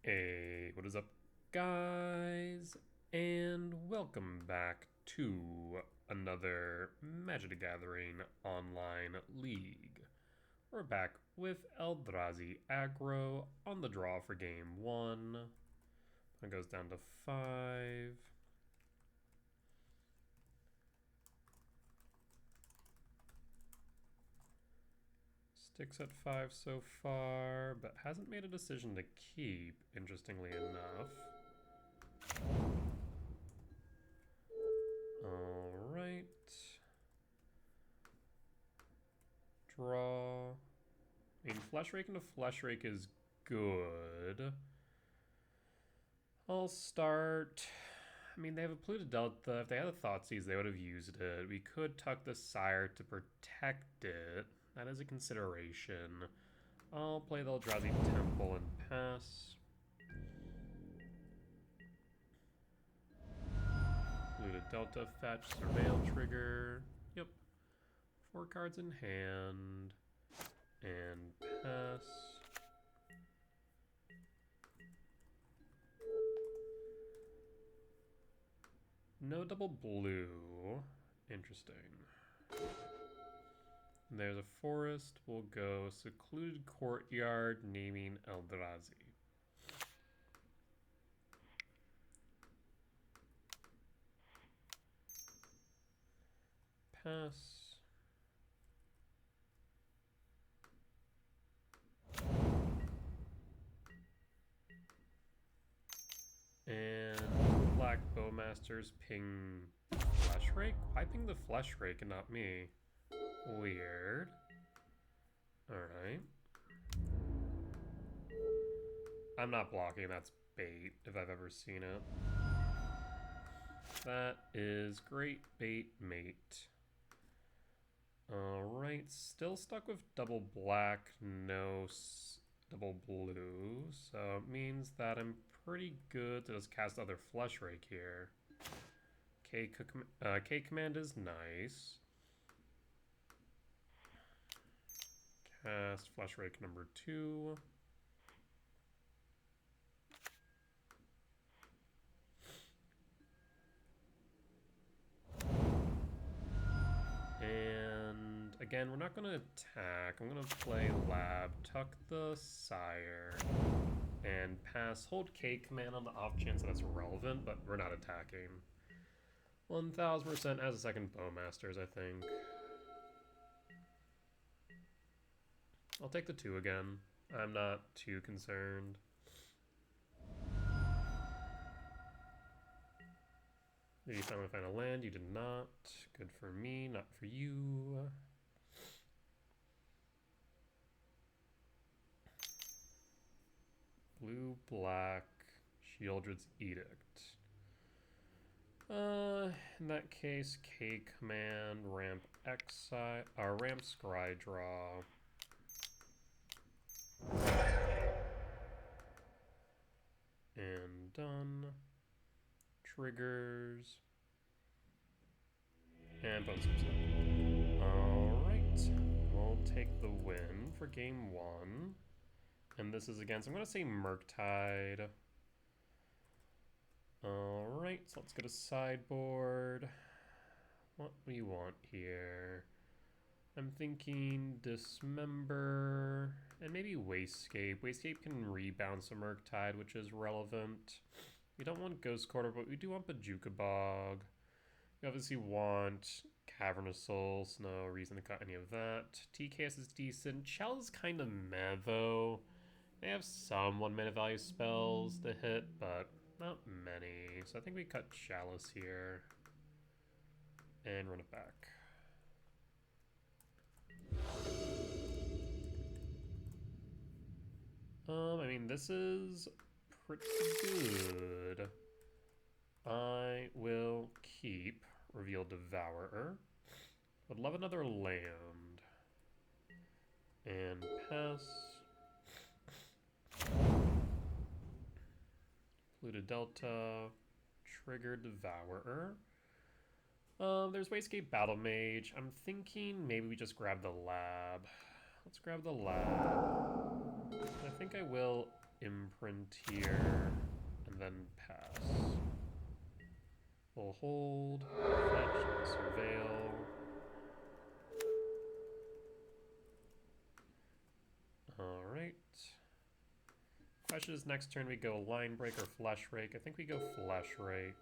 Hey, what is up, guys? And welcome back to another Magic the Gathering online league. We're back with Eldrazi Aggro on the draw for game 1. It goes down to 5. Sticks at 5 so far, but hasn't made a decision to keep, interestingly enough. Alright. Draw. I mean, Flesh Rake into Flesh Rake is good. I'll start. I mean, they have a Polluted Delta. If they had a Thoughtseize, they would have used it. We could tuck the Sire to protect it. That is a consideration. I'll play the Eldrazi Temple and pass. Polluted Delta, fetch, Surveil trigger. Yep. 4 cards in hand. And pass. No double blue. Interesting. There's a forest. We'll go Secluded Courtyard, naming Eldrazi. Pass. And Black Bowmasters ping Flesh Rake? Why ping the Flesh Rake and not me? Weird. Alright. I'm not blocking, that's bait, if I've ever seen it. That is great bait, mate. Alright, still stuck with double black, no double blue, so it means that I'm pretty good to just cast other Flesh Rake here. K command is nice. Cast Flesh Rake number 2. And again, we're not going to attack. I'm going to play Lab, tuck the Sire, and pass. Hold K command on the off chance that it's relevant, but we're not attacking. 1000% as a second Bowmasters, I think. I'll take the 2 again. I'm not too concerned. Did you finally find a land? You did not. Good for me, not for you. Blue, black, Sheoldred's Edict. In that case, K command, ramp exile, ramp scry draw. And done. Triggers. And bonus upset. Alright. We'll take the win for game 1. And this is against, I'm going to say Murktide. Alright, so let's go to sideboard. What do we want here? I'm thinking Dismember and maybe Wastegate. Wastegate can rebound some Murktide, which is relevant. We don't want Ghost Quarter, but we do want Bajuka Bog. We obviously want Cavernous Souls, no reason to cut any of that. TKS is decent. Shell is kind of meh, though. They have some 1-mana value spells to hit, but not many. So I think we cut Chalice here and run it back. I mean, this is pretty good. I will keep Reveal Devourer. Would love another land. And pass. Polluted Delta. Trigger Devourer. There's Wastegate Battle Mage. I'm thinking maybe we just grab the lab. Let's grab the lab. I think I will imprint here, and then pass. We'll hold, fetch, surveil. Alright. Fetches, next turn we go line break or flesh rake. I think we go flesh rake.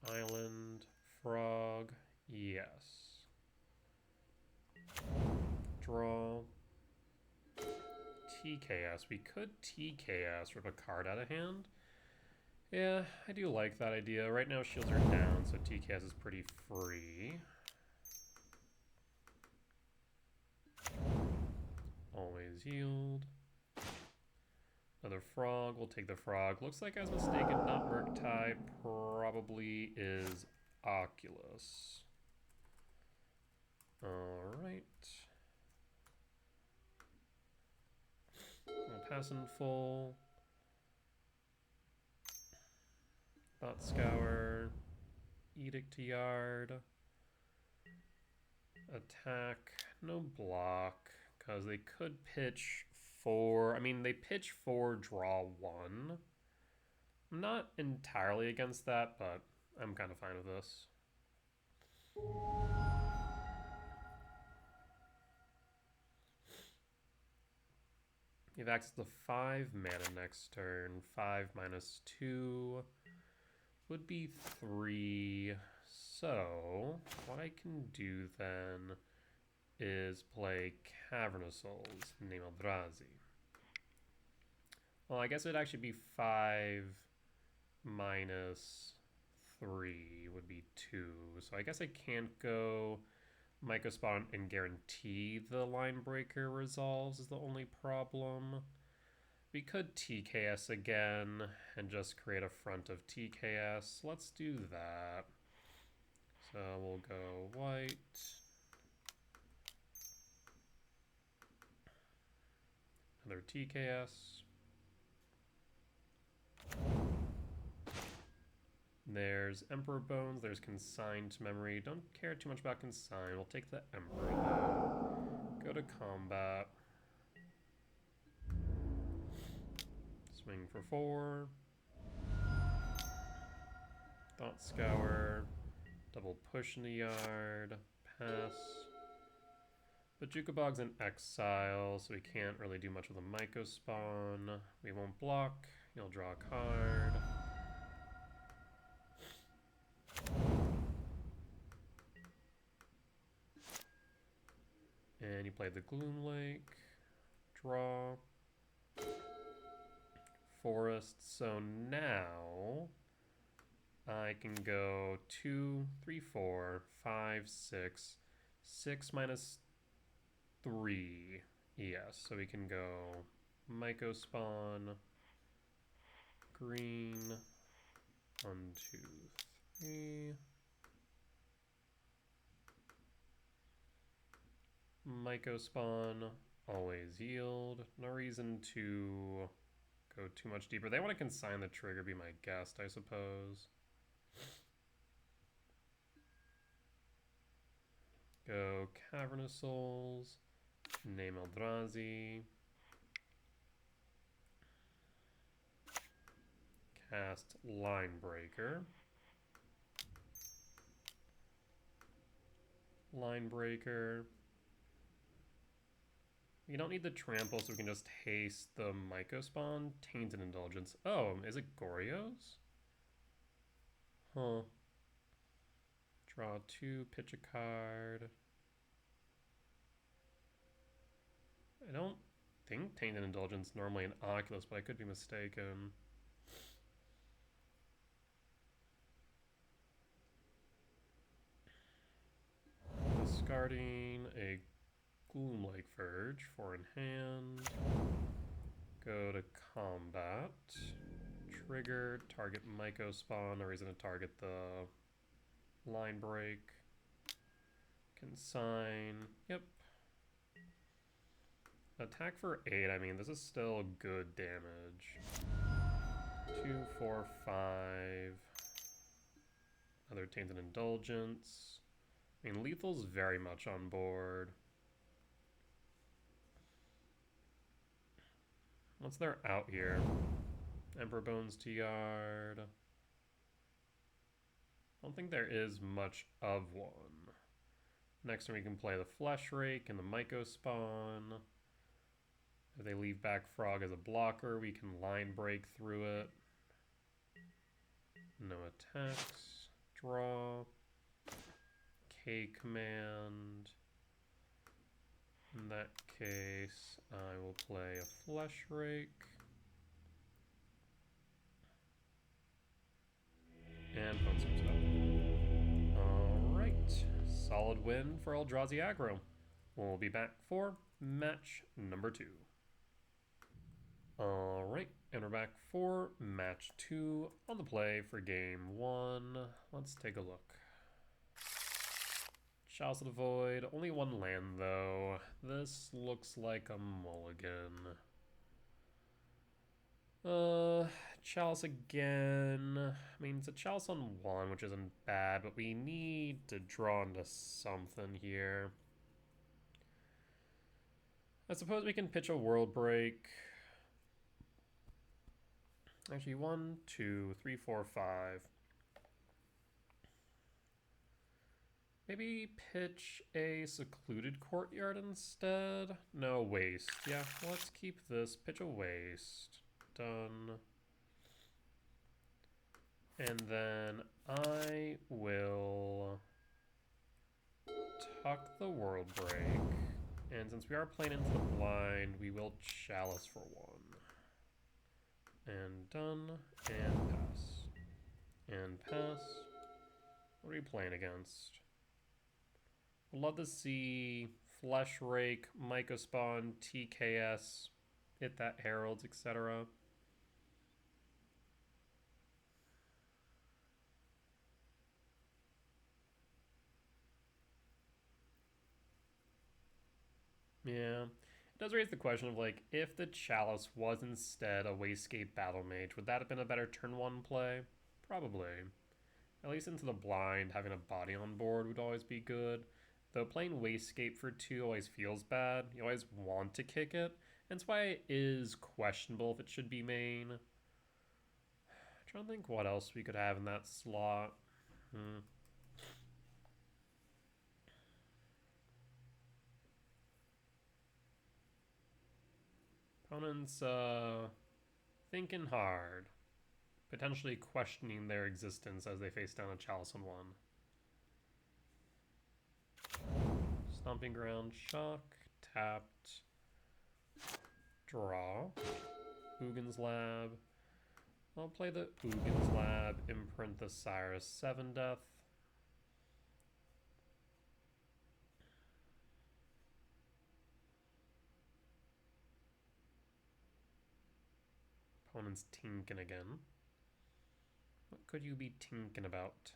Island, frog, yes. Draw. TKS. We could TKS, rip a card out of hand. Yeah, I do like that idea. Right now shields are down, so TKS is pretty free. Always yield. Another frog, we'll take the frog. Looks like I was mistaken, not Murktide, probably is Oculus. Alright. We'll pass in full. Thought Scour. Edict to Yard. Attack. No block, because they could pitch 4. I mean, they pitch 4, draw 1. I'm not entirely against that, but I'm kind of fine with this. You have access to 5 mana next turn. 5 minus 2 would be 3. So, what I can do then is play Cavernous Souls, name Eldrazi. Well, I guess it'd actually be 5 minus 3 would be 2. So I guess I can't go Mycospawn and guarantee the line breaker resolves is the only problem. We could TKS again and just create a front of TKS. Let's do that. So we'll go white. Another TKS. There's Emperor Bones, there's Consigned to Memory. Don't care too much about Consign. We'll take the Emperor though. Go to combat. Swing for 4. Thought Scour. Double push in the yard. Pass. But Jukabog's in exile, so we can't really do much with a Mycospawn. We won't block. You'll draw a card. And you play the Gloom Lake. Draw. Forest. So now I can go 2, 3, 4, 5, 6. 6 minus 3. Yes, so we can go Mycospawn. Green. 1, 2, 3. Mycospawn, always yield. No reason to go too much deeper. They want to consign the trigger, be my guest, I suppose. Go Cavernous Souls, name Eldrazi. Cast Line Breaker. Line Breaker. We don't need the trample, so we can just haste the Mycospawn. Tainted Indulgence. Oh, is it Goryo's? Huh. Draw 2, pitch a card. I don't think Tainted Indulgence normally an Oculus, but I could be mistaken. Discarding a Gloom Lake Verge, 4 in hand. Go to combat. Trigger, target Mycospawn, no reason to target the line break. Consign, yep. Attack for 8, I mean, this is still good damage. 2, 4, 5. Another Tainted Indulgence. I mean, lethal's very much on board. Once they're out here, Emperor Bones to yard. I don't think there is much of one. Next turn we can play the Flesh Rake and the Myco Spawn. If they leave back Frog as a blocker, we can line break through it. No attacks. Draw. K command. In that case, I will play a Flesh Rake. And phone seems up. Alright. Solid win for Eldrazi Aggro. We'll be back for match number 2. Alright, and we're back for match 2 on the play for game 1. Let's take a look. Chalice of the Void, only one land though. This looks like a mulligan. Chalice again. I mean, it's a Chalice on 1, which isn't bad, but we need to draw into something here. I suppose we can pitch a World Break. Actually, 1, 2, 3, 4, 5. Maybe pitch a Secluded Courtyard instead? No, Waste. Yeah, let's keep this. Pitch a Waste. Done. And then I will tuck the World Break. And since we are playing into the blind, we will Chalice for 1. And done. And pass. And pass. What are we playing against? I'd love to see Flesh Rake, Myco Spawn, TKS, hit that Heralds, etc. Yeah. It does raise the question of, like, if the Chalice was instead a Wastegate Battle Mage, would that have been a better turn 1 play? Probably. At least into the blind, having a body on board would always be good. Though playing Wastegate for 2 always feels bad. You always want to kick it. And that's why it is questionable if it should be main. I'm trying to think what else we could have in that slot. Opponents thinking hard. Potentially questioning their existence as they face down a Chalice on 1. Stomping Ground, shock, tapped, draw, Ugin's Lab. I'll play the Ugin's Lab, imprint the Cyrus 7 Death. Opponent's tinking again. What could you be tinking about?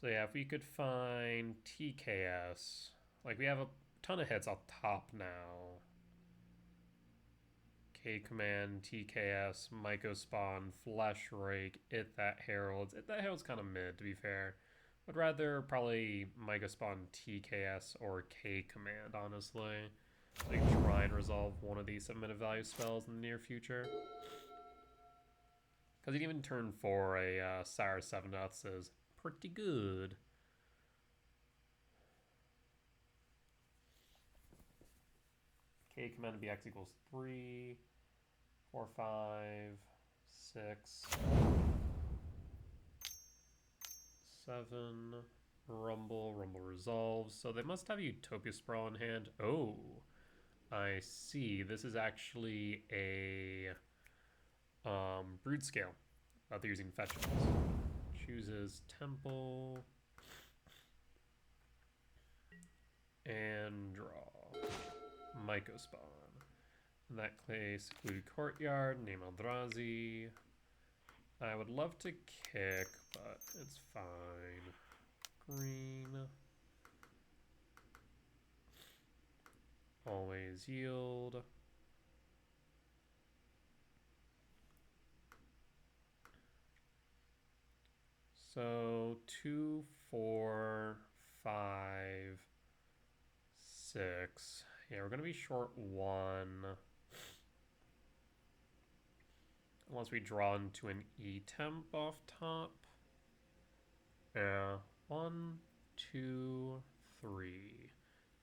So yeah, if we could find TKS, like we have a ton of hits up top now. K command, TKS, Myco Spawn, Flesh Rake, It That Heralds. It That Heralds kind of mid, to be fair. Would rather probably Myco Spawn, TKS, or K command, honestly. So we can try and resolve one of these 7-minute value spells in the near future. Because even turn 4, a Cyrus 7 Deaths is pretty good. K command to be X equals 3, 4, 5, 6, 7. Rumble resolves. So they must have Utopia Sprawl in hand. Oh, I see. This is actually a Broodscale. They're using fetches. Chooses Temple. And draw. Myco Spawn. In that case, Secluded Courtyard, name Eldrazi. I would love to kick, but it's fine. Green. Always yield. So 2, 4, 5, 6. Yeah, we're gonna be short 1. Unless we draw into an E-temp off top. Yeah. 1, 2, 3.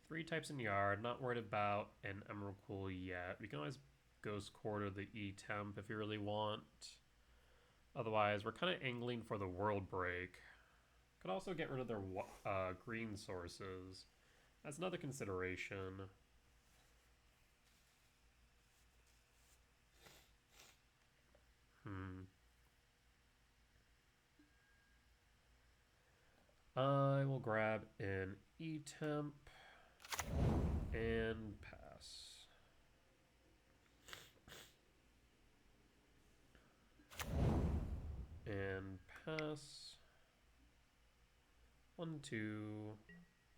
3 types in yard. Not worried about an Emerald Pool yet. We can always Ghost Quarter the E-temp if you really want. Otherwise, we're kind of angling for the World Break. Could also get rid of their green sources. That's another consideration. I will grab an E-temp and pass. And pass. 1, 2,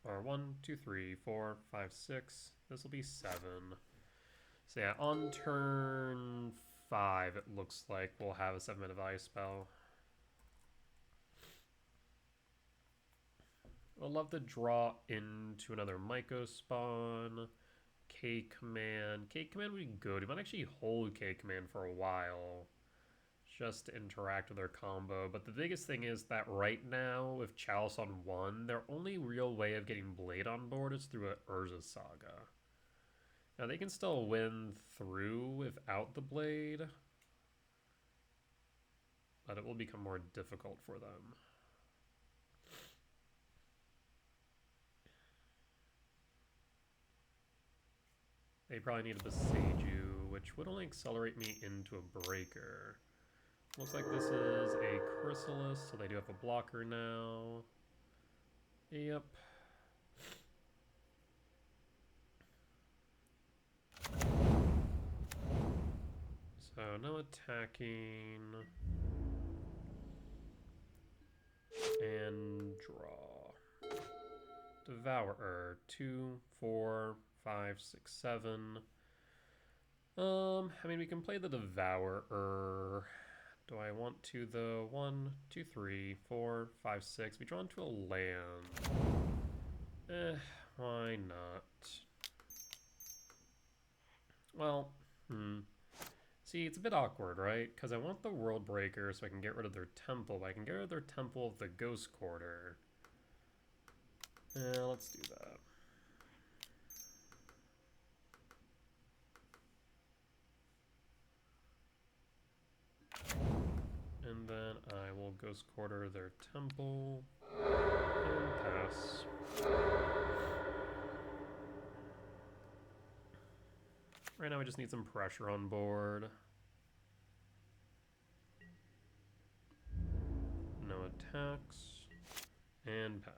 or 1, 2, 3, 4, 5, 6. This will be 7. So yeah, on turn 5, it looks like we'll have a 7-mana value spell. I'd love to draw into another Myco spawn. K-Command. K-Command would be good. We might actually hold K-Command for a while just to interact with their combo. But the biggest thing is that right now, with Chalice on 1, their only real way of getting Blade on board is through a Urza Saga. Now, they can still win through without the Blade, but it will become more difficult for them. They probably need a Boseiju, which would only accelerate me into a Breaker. Looks like this is a Chrysalis, so they do have a blocker now. Yep. So no attacking. And draw. Devourer. 2, 4, 5, 6, 7. I mean, we can play the Devourer. Do I want to, though? 1, 2, 3, 4, 5, 6. We draw into a land. Why not? Well, See, it's a bit awkward, right? Because I want the World Breaker so I can get rid of their temple, but I can get rid of their temple of the Ghost Quarter. Yeah, let's do that. And then I will Ghost Quarter their temple and pass. Right now I just need some pressure on board. No attacks. And pass.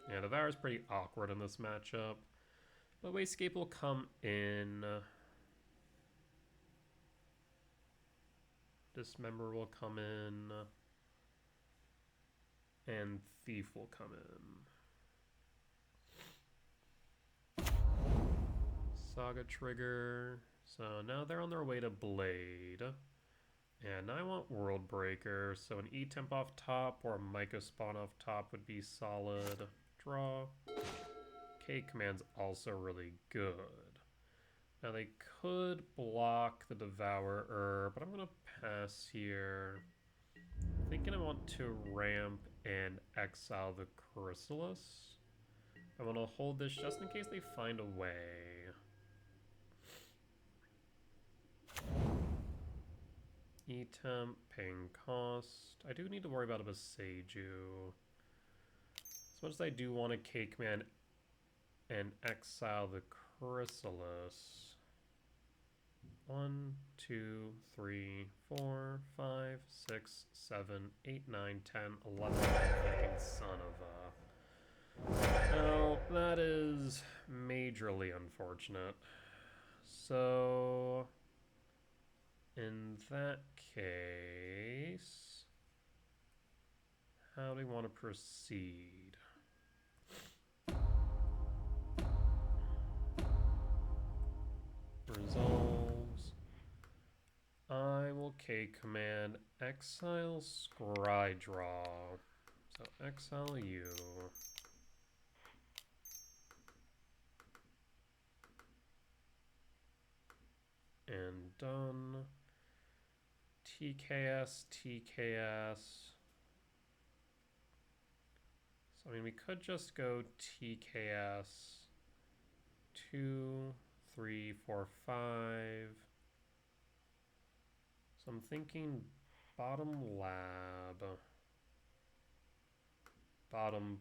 Yeah, the Devour is pretty awkward in this matchup. But Wasescape will come in. Dismember will come in. And Thief will come in. Saga trigger. So now they're on their way to Blade. And I want World Breaker, so an E-temp off top or a Myco spawn off top would be solid. Draw. K-Command's also really good. Now they could block the Devourer, but I'm going to pass here. Thinking I want to ramp and exile the Chrysalis. I want to hold this just in case they find a way. E-temp, paying cost. I do need to worry about a Boseiju. As much as I do want to K-Command and exile the Chrysalis. 1, 2, 3, 4, 5, 6, 7, 8, 9, 10, 11. Fucking son of a... Now, that is majorly unfortunate. So... in that case, how do we want to proceed? Resolves. I will K-Command exile Scry Draw. So exile you. and done. TKS, TKS. So, I mean, we could just go TKS 2, 3, 4, 5. So I'm thinking bottom lab, bottom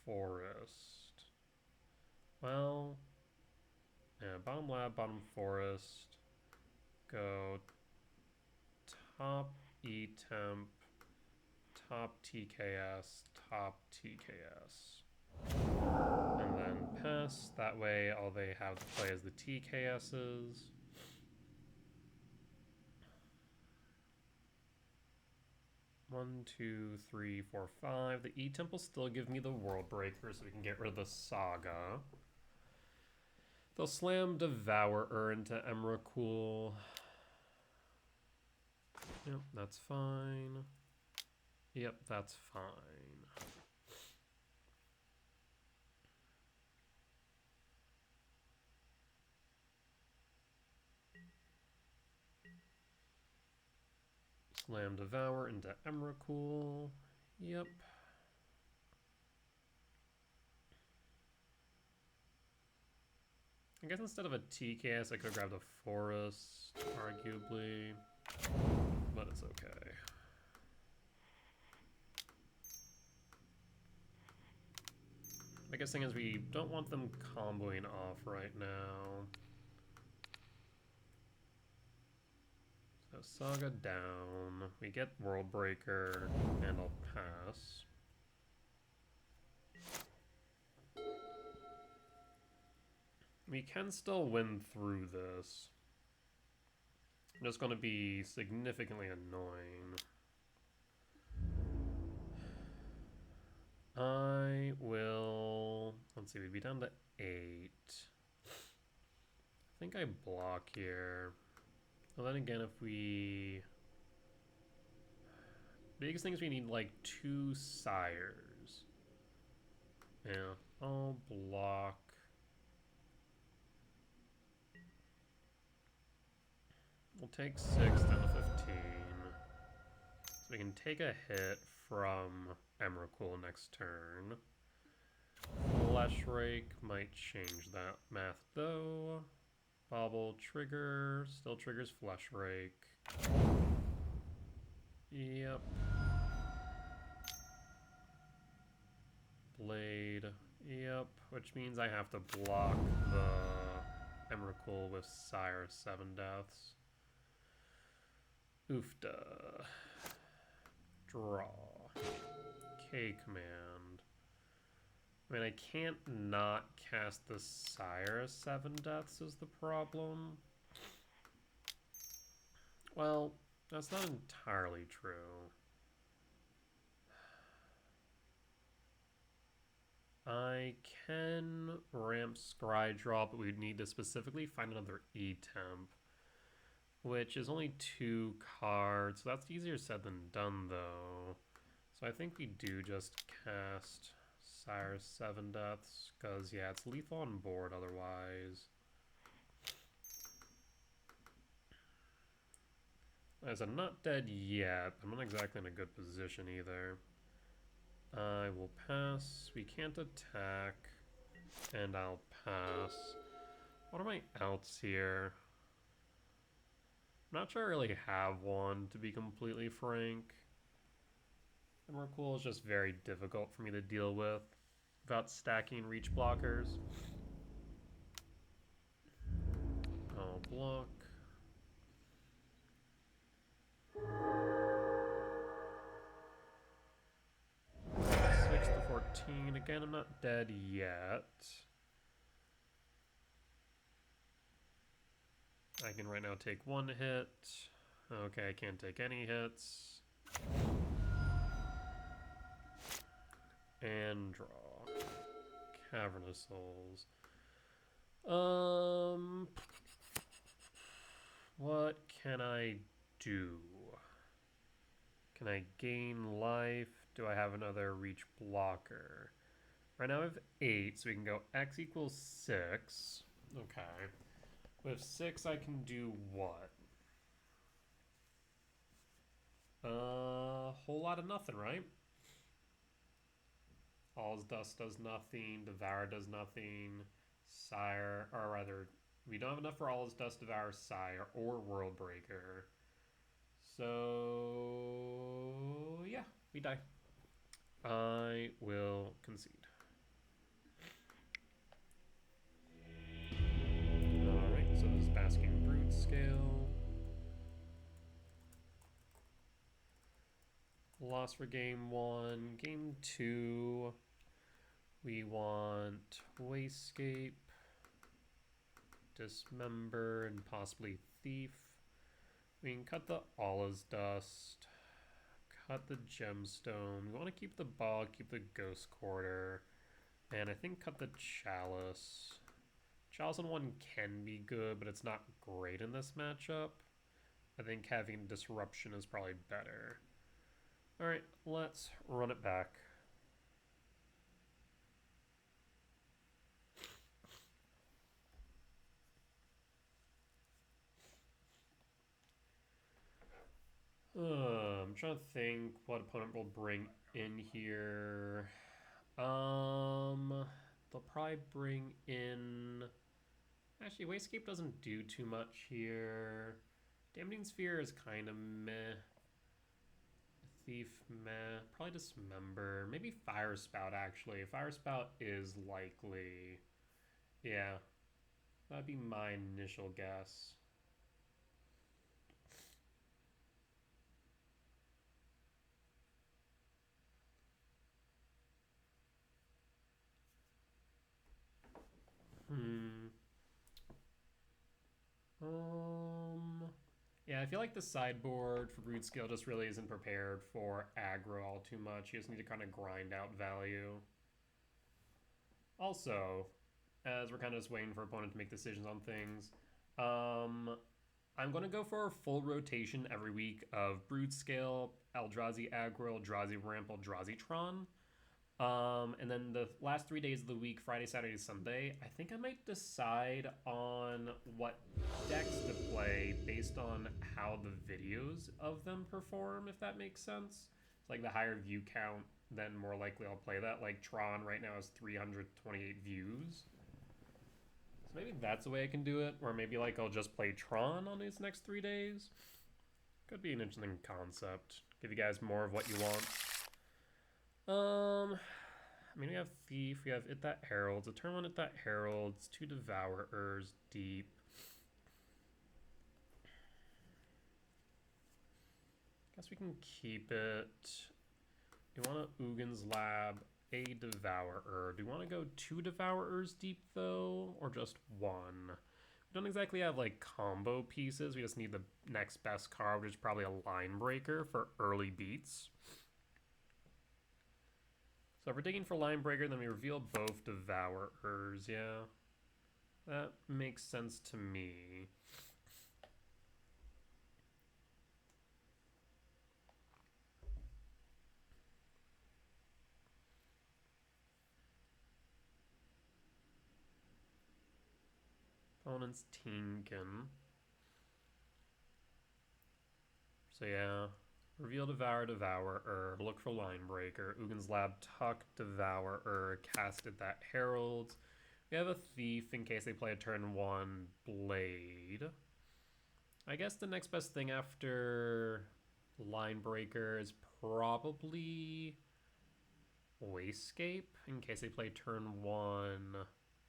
forest. Well, yeah, bottom lab, bottom forest. Go top E temp, top TKS, top TKS. And then pass. That way all they have to play is the TKSs. One, two, three, four, five. The E-Temp will still give me the World Breaker, so we can get rid of the Saga. They'll slam Devourer into Emrakul. Yep, that's fine. Yep, that's fine. Slam Devour into Emrakul. Yep. I guess instead of a TKS, I could have grabbed a Forest, arguably. But it's okay. The biggest thing is we don't want them comboing off right now. So Saga down. We get World Breaker, and I'll pass. We can still win through this. It's just going to be significantly annoying. I will... Let's see, we'd be down to 8. I think I block here. Well, then again, if we... The biggest thing is we need, like, 2 sires. Yeah, I'll block. We'll take 6 down to 15. So we can take a hit from Emrakul next turn. Flesh Rake might change that math though. Bobble trigger, still triggers Flesh Rake. Yep. Blade, yep. Which means I have to block the Emrakul with Sire 7 deaths. Oofda. Draw. K command. I mean, I can't not cast the Sire 7 deaths is the problem. Well, that's not entirely true. I can ramp Scry Draw, but we'd need to specifically find another E-Temp, which is only 2 cards, so that's easier said than done, though. So I think we do just cast Sire 7 deaths, because, yeah, it's lethal on board otherwise. As I'm not dead yet, I'm not exactly in a good position either. I will pass. We can't attack, and I'll pass. What are my outs here? I'm not sure I really have one, to be completely frank. Emrakul is just very difficult for me to deal with without stacking reach blockers. I'll block. Six to 14. Again, I'm not dead yet. I can right now take 1 hit. Okay, I can't take any hits. And draw. Cavernous Souls. What can I do? Can I gain life? Do I have another reach blocker? Right now I have 8, so we can go X equals 6. Okay. With 6, I can do what? Whole lot of nothing, right? All's Dust does nothing. Devour does nothing. Sire, or rather, we don't have enough for All's Dust, Devour, Sire, or World Breaker. So, yeah, we die. I will concede. Alright, so this is Basking Broodscale. Loss for game 1. Game 2, we want Wasescape, Dismember, and possibly Thief. We can cut the Allah's Dust, cut the Gemstone. We want to keep the Bog, keep the Ghost Quarter, and I think cut the Chalice. Chalice on 1 can be good, but it's not great in this matchup. I think having Disruption is probably better. Alright, let's run it back. I'm trying to think what opponent will bring in here. They'll probably bring in... Actually, Wasescape doesn't do too much here. Damaging Sphere is kind of meh. Thief, meh. Probably Dismember. Maybe Fire Spout, actually. Fire Spout is likely. Yeah. That'd be my initial guess. Yeah, I feel like the sideboard for Broodscale just really isn't prepared for aggro all too much. You just need to kind of grind out value. Also, as we're kind of just waiting for opponent to make decisions on things, I'm going to go for a full rotation every week of Broodscale, Eldrazi Aggro, Eldrazi Ramp, Eldrazi Tron. And then the last 3 days of the week, Friday, Saturday, Sunday, I think I might decide on what decks to play based on how the videos of them perform, if that makes sense. It's like the higher view count, then more likely I'll play that. Like Tron right now has 328 views. So maybe that's the way I can do it, or maybe like I'll just play Tron on these next 3 days. Could be an interesting concept. Give you guys more of what you want. I mean, we have Thief, we have It That Heralds, a turn 1 It That Heralds, 2 Devourers, deep. Guess we can keep it. We want a Ugin's Lab, a Devourer. Do we want to go 2 Devourers deep, though, or just 1? We don't exactly have, like, combo pieces. We just need the next best card, which is probably a Line Breaker for early beats. So if we're digging for Line Breaker, then we reveal both Devourers, yeah. That makes sense to me. Opponent's Tinkin. So yeah. Reveal Devourer, look for Line Breaker, Ugin's Lab, tuck Devourer, casted that Herald. We have a Thief in case they play a turn 1 Blade. I guess the next best thing after Line Breaker is probably Wasescape in case they play turn 1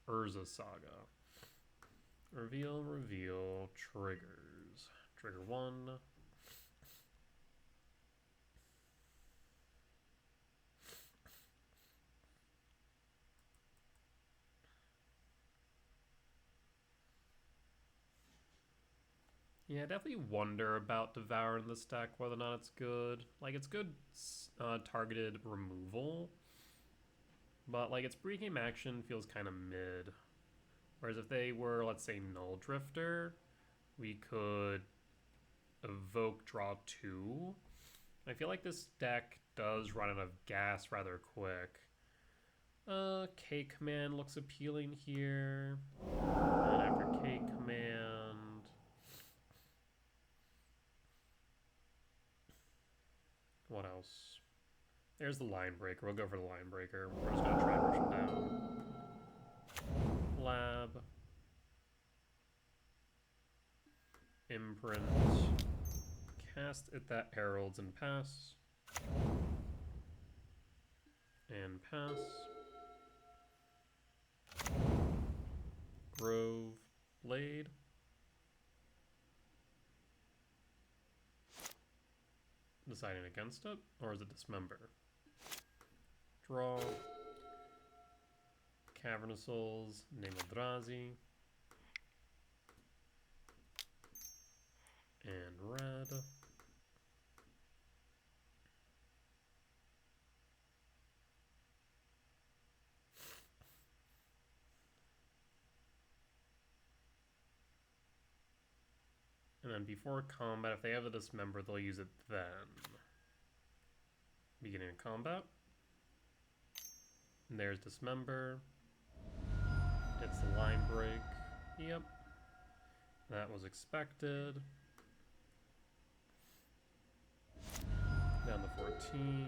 Urza Saga. Reveal, triggers. Trigger 1. Yeah, I definitely wonder about Devour in this deck, whether or not it's good. Like, it's good targeted removal, but, like, its pre-game action feels kind of mid. Whereas if they were, let's say, Null Drifter, we could evoke, draw 2. I feel like this deck does run out of gas rather quick. K-Command looks appealing here. And after K-Command... What else? There's the line breaker. We'll go for the line breaker. We're just gonna try and rush it down. Lab. Imprint. Cast it that heralds and pass. And pass. Grove. Blade. Deciding against it, or is it dismember? Draw. Cavernous Souls, name Eldrazi. And red. And then before combat, if they have a dismember, they'll use it then. Beginning of combat. And there's dismember. It's the line break. Yep. That was expected. Down to 14.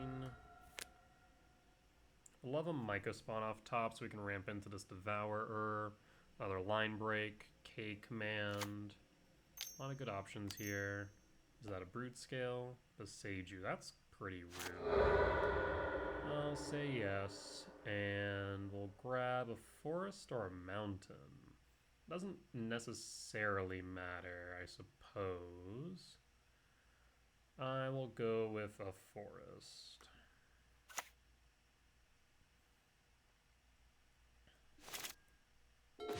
We'll love a Myco spawn off top so we can ramp into this Devourer. Another line break. K command. A lot of good options here. Is that a Broodscale? Beseiju. That's pretty rude. I'll say yes. And we'll grab a forest or a mountain. Doesn't necessarily matter, I suppose. I will go with a forest.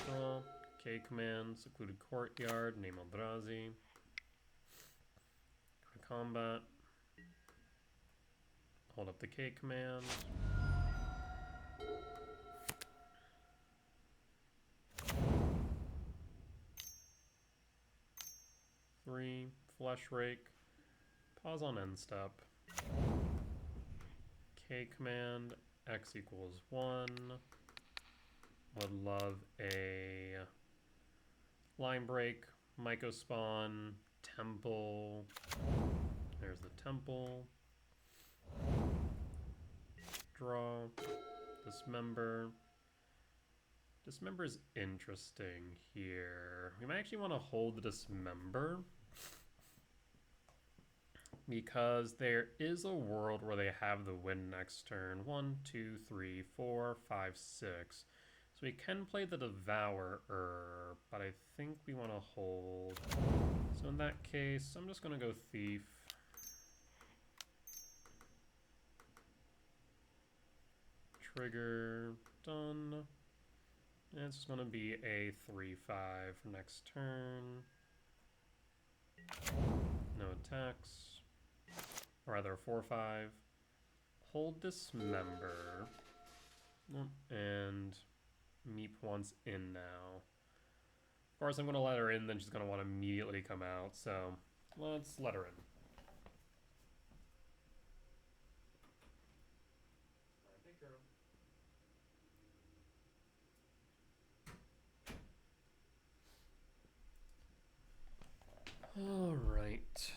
Draw. K command, secluded courtyard, name Eldrazi. Go to combat. Hold up the K command. Three, flesh rake. Pause on end step. K command, X equals 1. Would love a line break, Myco spawn, temple. There's the temple. Draw. Dismember. Dismember is interesting here. We might actually want to hold the dismember because there is a world where they have the win next turn. 1, 2, 3, 4, 5, 6. So we can play the Devourer, but I think we want to hold. So in that case, I'm just going to go Thief. Trigger, done. And it's just going to be a 3-5 for next turn. No attacks. Or rather, a 4-5. Hold Dismember. And Meep wants in now. Of course, I'm going to let her in, then she's going to want to immediately come out. So let's let her in. All right.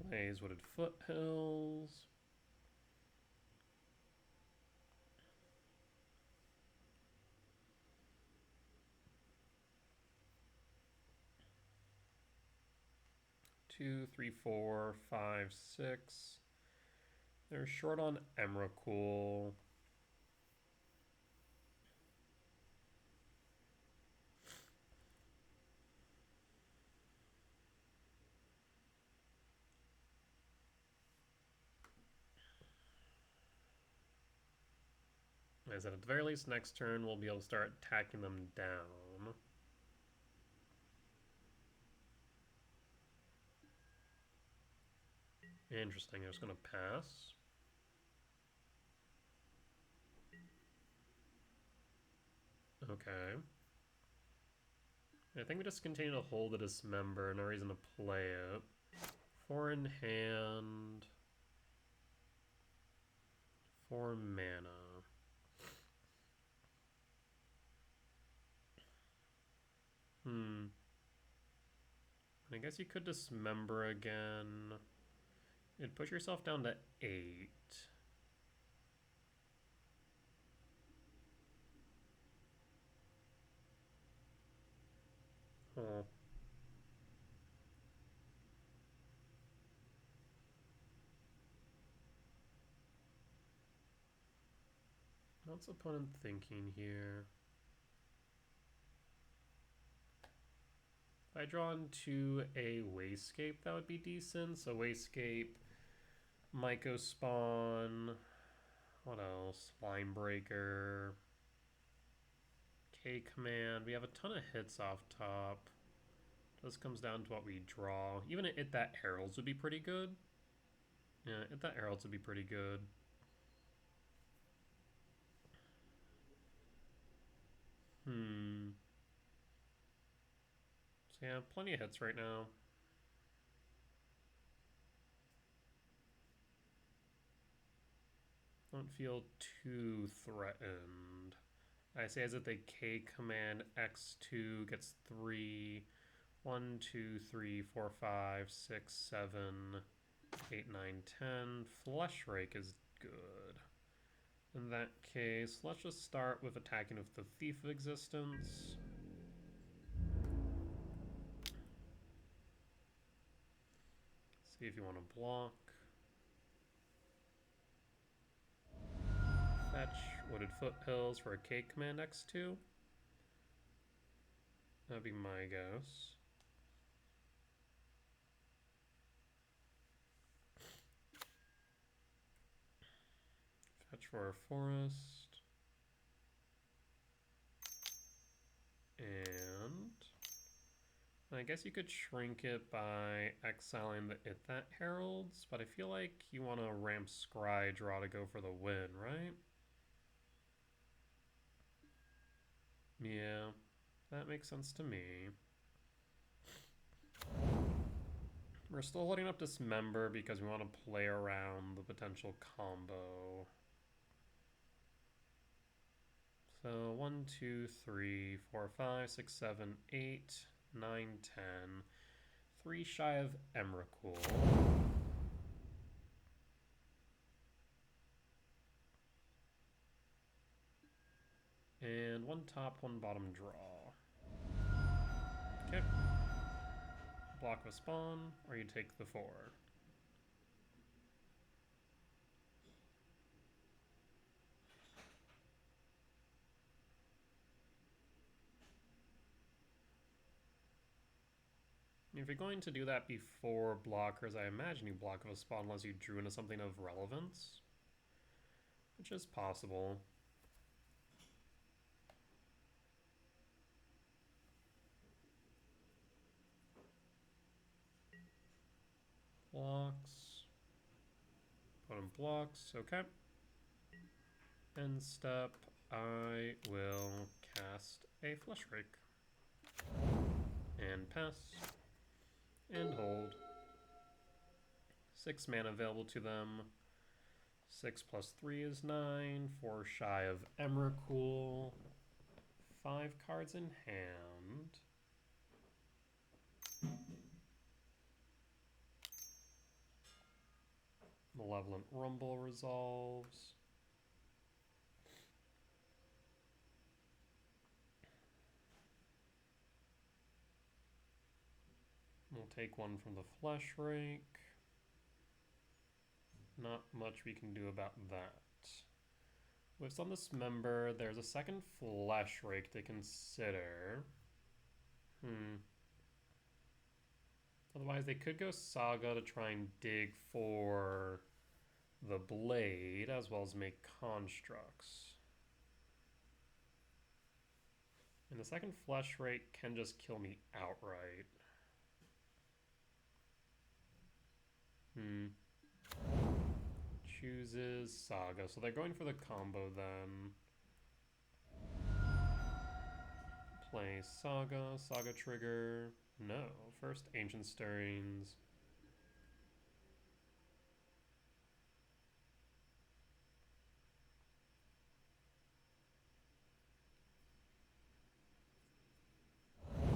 Plays Wooded Foothills. Two, three, 4, 5, 6. They're short on Emrakul. As at the very least, next turn we'll be able to start tacking them down. Interesting, I'm just going to pass. Okay. I think we just continue to hold the Dismember, no reason to play it. 4 in hand. 4 mana. I guess you could dismember again. You'd push yourself down to 8. Huh. What's opponent thinking here? If I draw into a Wasescape, that would be decent. So Wasescape, Myco Spawn, what else? Line Breaker, K Command. We have a ton of hits off top. This comes down to what we draw. Even It That Heralds would be pretty good. Yeah, It That Heralds would be pretty good. So yeah, plenty of hits right now. Don't feel too threatened. I say as if the K command X2 gets 3, 1, 2, 3, 4, 5, 6, 7, 8, 9, 10. Flesh Rake is good. In that case, let's just start with attacking with the Thief of Existence. See if you want to block. Fetch Wooded Foothills for a K command X2. That'd be my guess. Fetch for a forest. And I guess you could shrink it by exiling the It That Heralds, but I feel like you want to ramp Scry draw to go for the win, right? Yeah, that makes sense to me. We're still holding up Dismember because we want to play around the potential combo. So 1, 2, 3, 4, 5, 6, 7, 8, 9, 10. 3 shy of Emrakul. And 1 top, 1 bottom draw. Okay. Block with spawn, or you take the 4. If you're going to do that before blockers, I imagine you block with a spawn unless you drew into something of relevance, which is possible. Blocks. Opponent blocks, okay. End step, I will cast a Flesh Rake. And pass. And hold. 6 mana available to them. 6 plus 3 is 9. 4 shy of Emrakul. 5 cards in hand. Malevolent Rumble resolves. We'll take 1 from the Flesh Rake. Not much we can do about that. With some Dismember, there's a second Flesh Rake to consider. Otherwise, they could go Saga to try and dig for the Blade, as well as make constructs. And the second Flesh Rake can just kill me outright. Chooses Saga, so they're going for the combo then. Play Saga, Saga trigger. No, first Ancient Stirrings.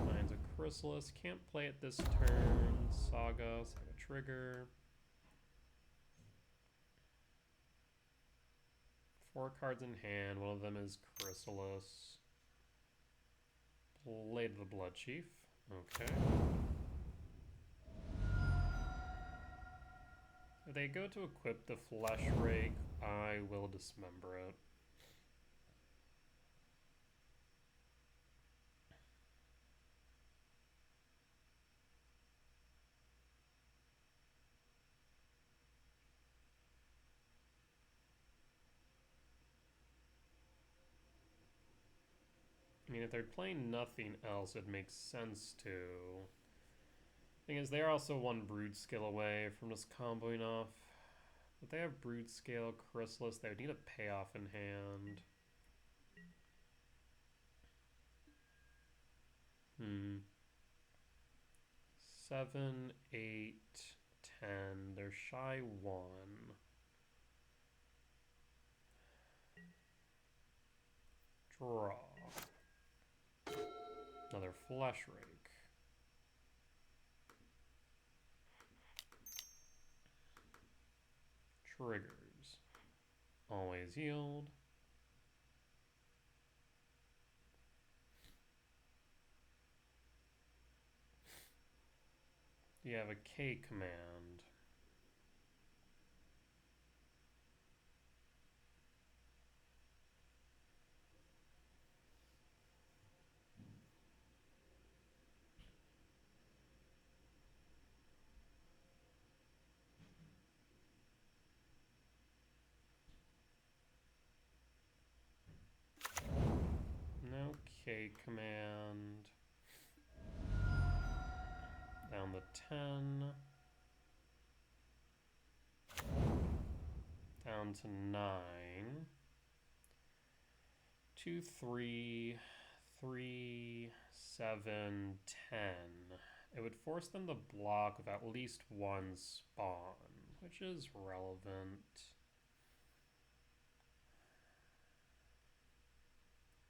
Finds a Chrysalis. Can't play it this turn. Saga, so I have a trigger. 4 cards in hand. One of them is Chrysalis. Blade of the Blood Chief. Okay. If they go to equip the Flesh Rake, I will dismember it. I mean, if they're playing nothing else, it makes sense to. Thing is, they're also 1 Broodscale away from just comboing off. If they have Broodscale, Chrysalis, they would need a payoff in hand. 7, 8, 10. They're shy 1. Draw. Another Flesh Rake. Triggers. Always yield. You have a K command. No K command. Down the 10. Down to 9. 2, 3, 3, 7, 10. It would force them to block with at least 1 spawn, which is relevant.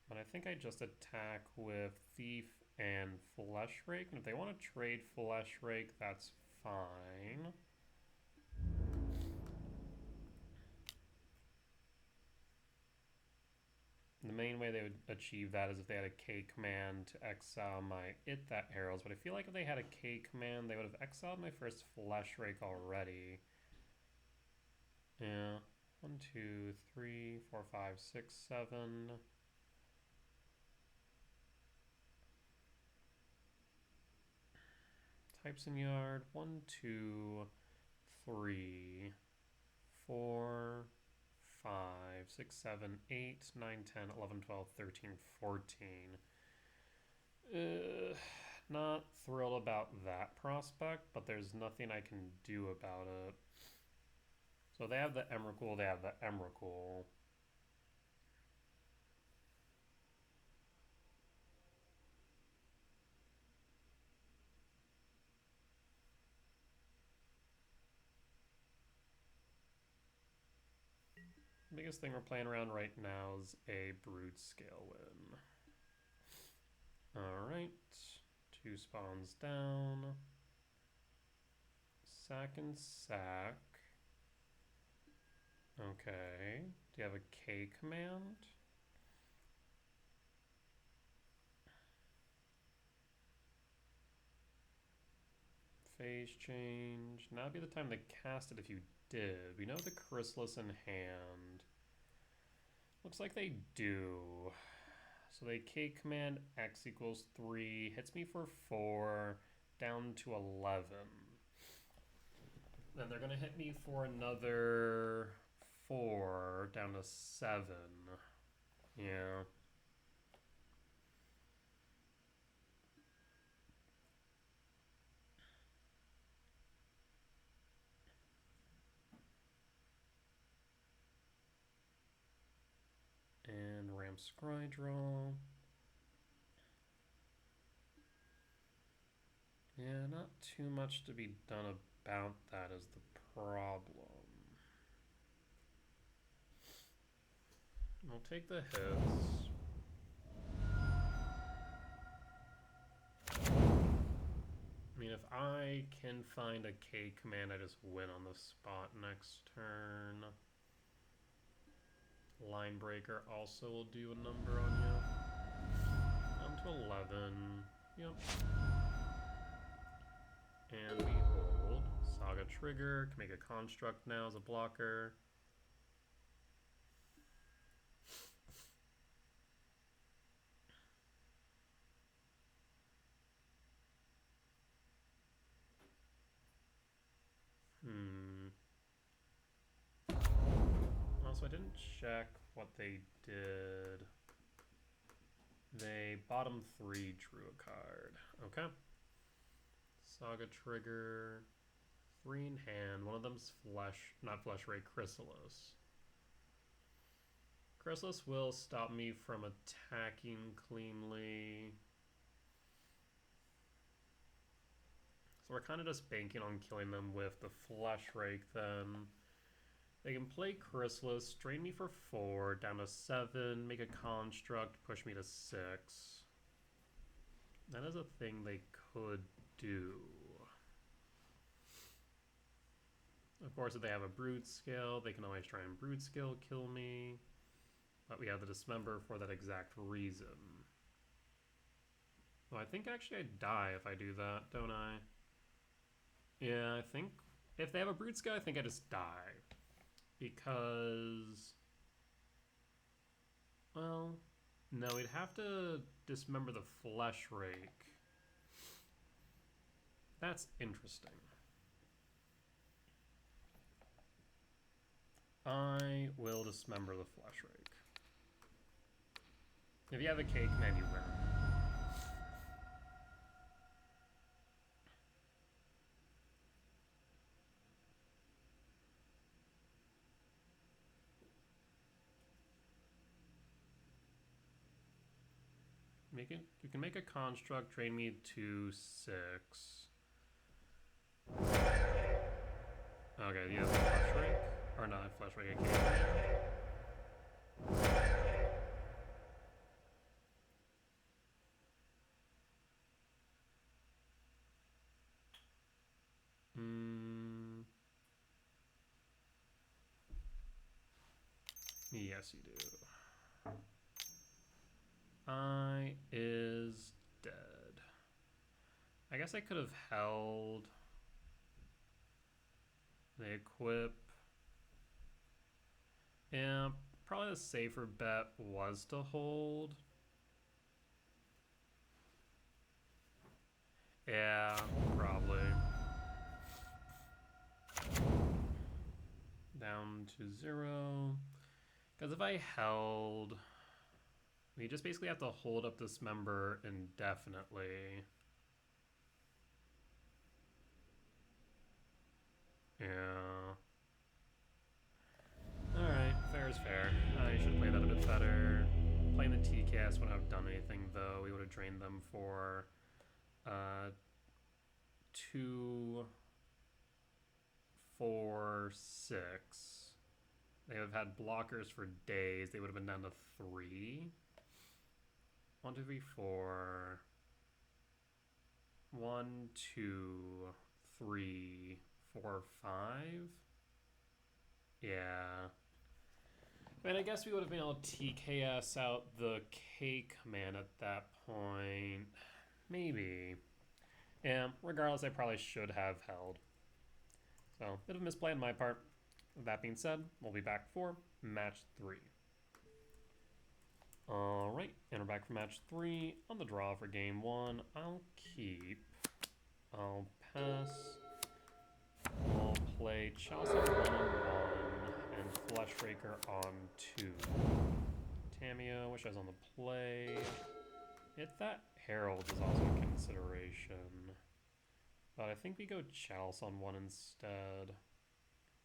But I think I just attack with Thief and Flesh Rake, and if they want to trade Flesh Rake, that's fine. The main way they would achieve that is if they had a K command to exile my That Arrows, but I feel like if they had a K command, they would have exiled my first Flesh Rake already. Yeah. 1, 2, 3, 4, 5, 6, 7. Types in yard. 1, 2, 3, 4, 5, 6, 7, 8, 9, 10, 11, 12, 13, 14. Not thrilled about that prospect, but there's nothing I can do about it. So they have the Emrakul, they have the Emrakul. Biggest thing we're playing around right now is a Broodscale win. Alright, 2 spawns down. Sack and sack. Okay, do you have a K command? Phase change. Now would be the time to cast it if you did. We know the Chrysalis in hand. Looks like they do. So they K command X equals 3. Hits me for 4. Down to 11. Then they're going to hit me for another 4. Down to 7. Yeah. And ramp scry draw. Yeah, not too much to be done about that is the problem. We'll take the hits. mean, if I can find a K command, I just win on the spot next turn. Line Breaker also will do a number on you. Down to 11. Yep. And we hold. Saga Trigger. Can make a construct now as a blocker. Also, I didn't check what they did. They bottom 3 drew a card. Okay. Saga Trigger. 3 in hand. One of them's not Flesh Ray, Chrysalis. Chrysalis will stop me from attacking cleanly. So we're kind of just banking on killing them with the Flesh Rake then. They can play Chrysalis, drain me for 4, down to 7, make a construct, push me to 6. That is a thing they could do. Of course, if they have a Broodscale, they can always try and Broodscale kill me. But we have the Dismember for that exact reason. Well, I think actually I die if I do that, don't I? Yeah, I think if they have a Broodscale, I think I just die. Because, well, no, we'd have to dismember the Flesh Rake. That's interesting. I will dismember the Flesh Rake. If you have a K command, you win. You can make a construct, train me to 6. Okay, you have a Flesh Rake? Or not a Flesh Rake, I Yes, you do. I is dead. I guess I could have held. They equip. Yeah, probably the safer bet was to hold. Yeah, probably. Down to 0. Because if I held, we just basically have to hold up this member indefinitely. Yeah. Alright, fair is fair. I should play that a bit better. Playing the TCAS wouldn't have done anything though. We would have drained them for 2, 4, 6. They would have had blockers for days. They would have been down to 3. 1, 2, 3, 4. 1, 2, 3, 4, 5. Yeah. I mean, I guess we would have been able to TKS out the K command at that point. Maybe. Yeah, regardless, I probably should have held. So, bit of a misplay on my part. That being said, we'll be back for match 3. Alright, and we're back for match 3. On the draw for game 1, I'll keep. I'll pass. We'll play Chalice on 1 and Flesh Raker on 2. Tamio, which I was on the play. If that Herald is also a consideration. But I think we go Chalice on 1 instead.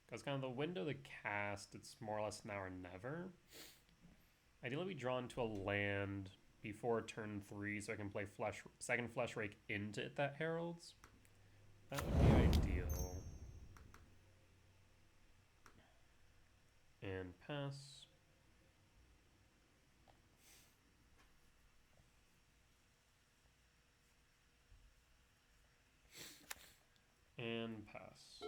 Because kind of the window to cast, it's more or less now or never. Ideally, we draw into a land before turn 3 so I can play second Flesh Rake into it that heralds. That would be ideal. And pass. And pass.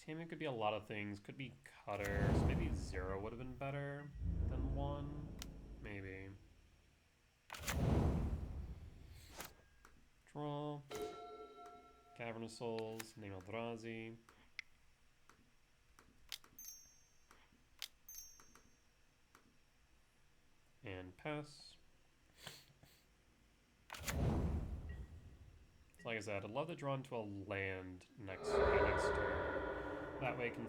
Taming could be a lot of things. Could be cutters. Maybe 0 would have been better than 1. Maybe. Draw. Cavernous Souls. Name Eldrazi. And pass. So like I said, I'd love to draw into a land next turn. That way I can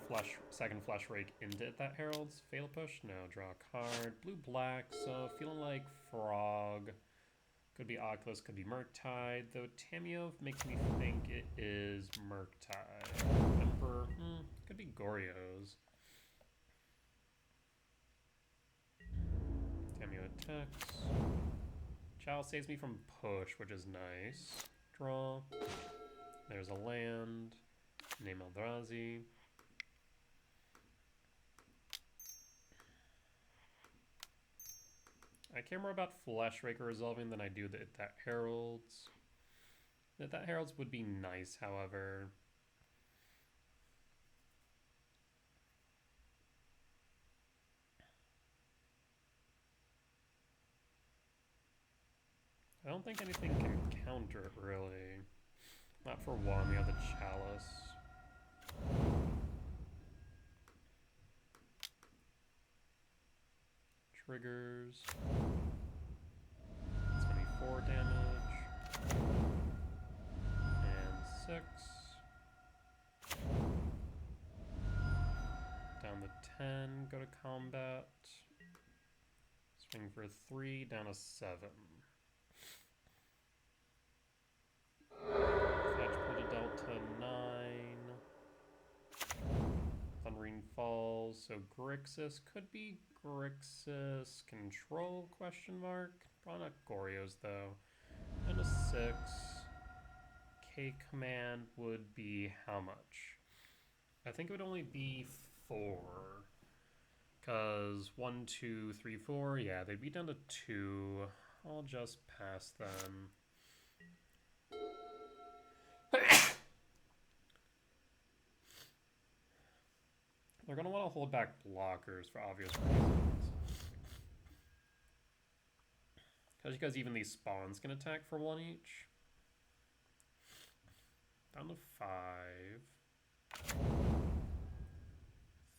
second flesh rake into it. That heralds. Fatal push? No. Draw a card. Blue black, so feeling like frog. Could be Oculus, could be Murktide, though Tamiyo makes me think it is Murktide. Emperor, could be Goryo's. Tamiyo attacks. Child saves me from push, which is nice. Draw. There's a land. Name Eldrazi. I care more about Flesh Raker resolving than I do that Heralds. That Heralds would be nice, however. I don't think anything can counter it, really. Not for one, we have the Chalice. Triggers. It's gonna be 4 damage. And 6. Down to 10, go to combat. Swing for 3, down to 7. Fetch pull to Delta 9. Thundering Falls, so Grixis could be Grixis Control, question mark. Probably not Goryo's though. And a 6. K command would be how much? I think it would only be 4. Cause 1, 2, 3, 4, yeah, they'd be down to 2. I'll just pass them. They're going to want to hold back blockers for obvious reasons. Because even these spawns can attack for 1 each. Down to 5.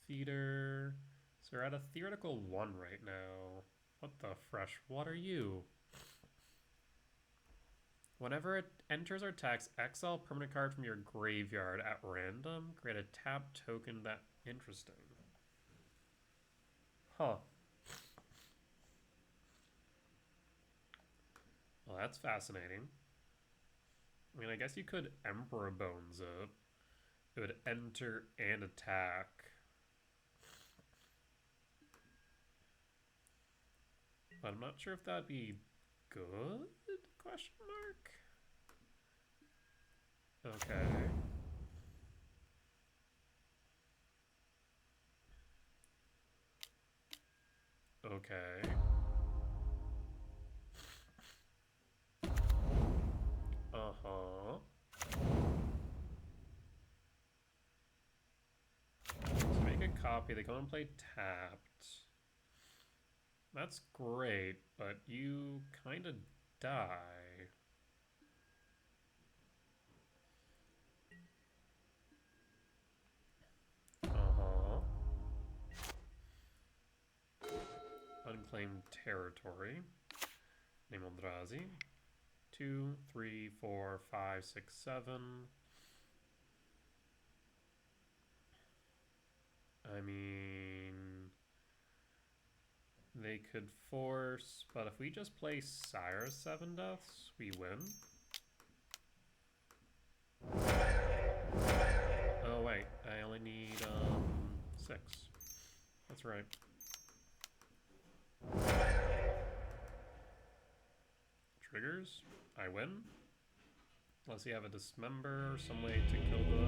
Theater. So we're at a theoretical 1 right now. What the fresh? What are you? Whenever it enters or attacks, exile permanent card from your graveyard at random. Create a tap token that... Interesting. Huh. Well, that's fascinating. I mean, I guess you could Emperor Bones it. It would enter and attack. But I'm not sure if that'd be good? Question mark? Okay. Okay. Uh-huh. To make a copy, they go and play tapped. That's great, but you kind of die. Uh-huh. Unclaimed territory. Name Eldrazi. 2, 3, 4, 5, 6, 7. I mean, they could force, but if we just play Sire 7 Deaths, we win. Oh wait, I only need 6. That's right. Triggers, I win. Unless you have a Dismember or some way to kill the...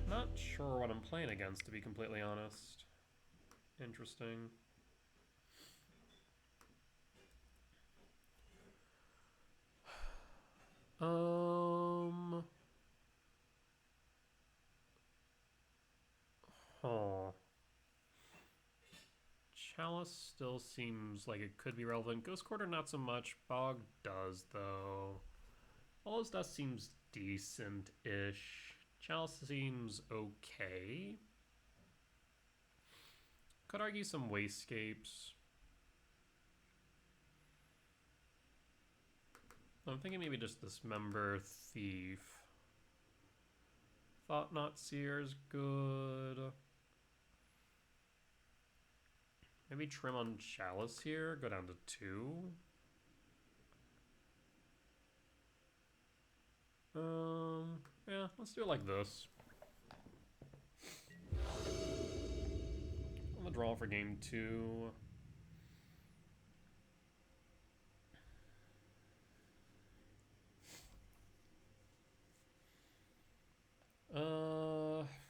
Not sure what I'm playing against, to be completely honest. Interesting. Chalice still seems like it could be relevant. Ghost Quarter not so much. Bog does though. Follows Dust seems decent-ish. Chalice seems okay. Could argue some Wastegapes. I'm thinking maybe just Dismember, Thief. Thought Not Seer's good. Maybe trim on Chalice here, go down to 2. Yeah, let's do it like this. I'm gonna draw for game 2.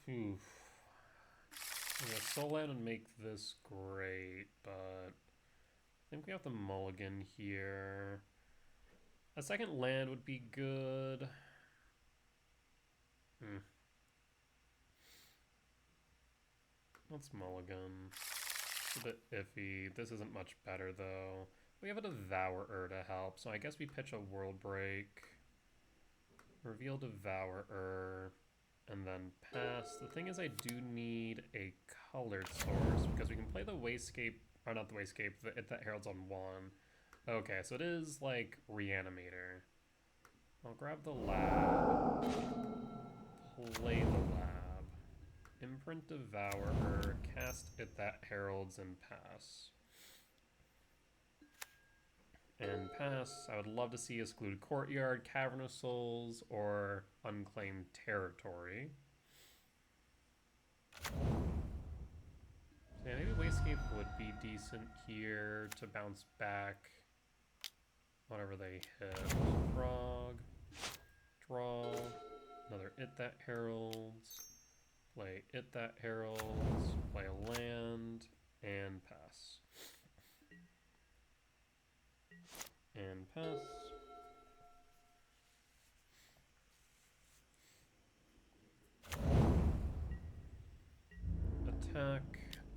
Oof. Yeah, Soul Land would make this great, but I think we have to mulligan here. A second land would be good. Let's mulligan. It's a bit iffy. This isn't much better though. We have a Devourer to help, so I guess we pitch a World Break. Reveal Devourer. And then pass. The thing is I do need a colored source because we can play the Wastegate, or not the Wastegate, that Herald's on 1. Okay, so it is like Reanimator. I'll grab the lab, play the lab, imprint Devourer, cast it that Heralds, and pass. And pass. I would love to see a Secluded Courtyard, Cavern of Souls, or Unclaimed Territory. So yeah, maybe Wastegate would be decent here to bounce back whenever they hit. Frog, draw, another It That Heralds, play It That Heralds, play a land, and pass. And pass. Attack.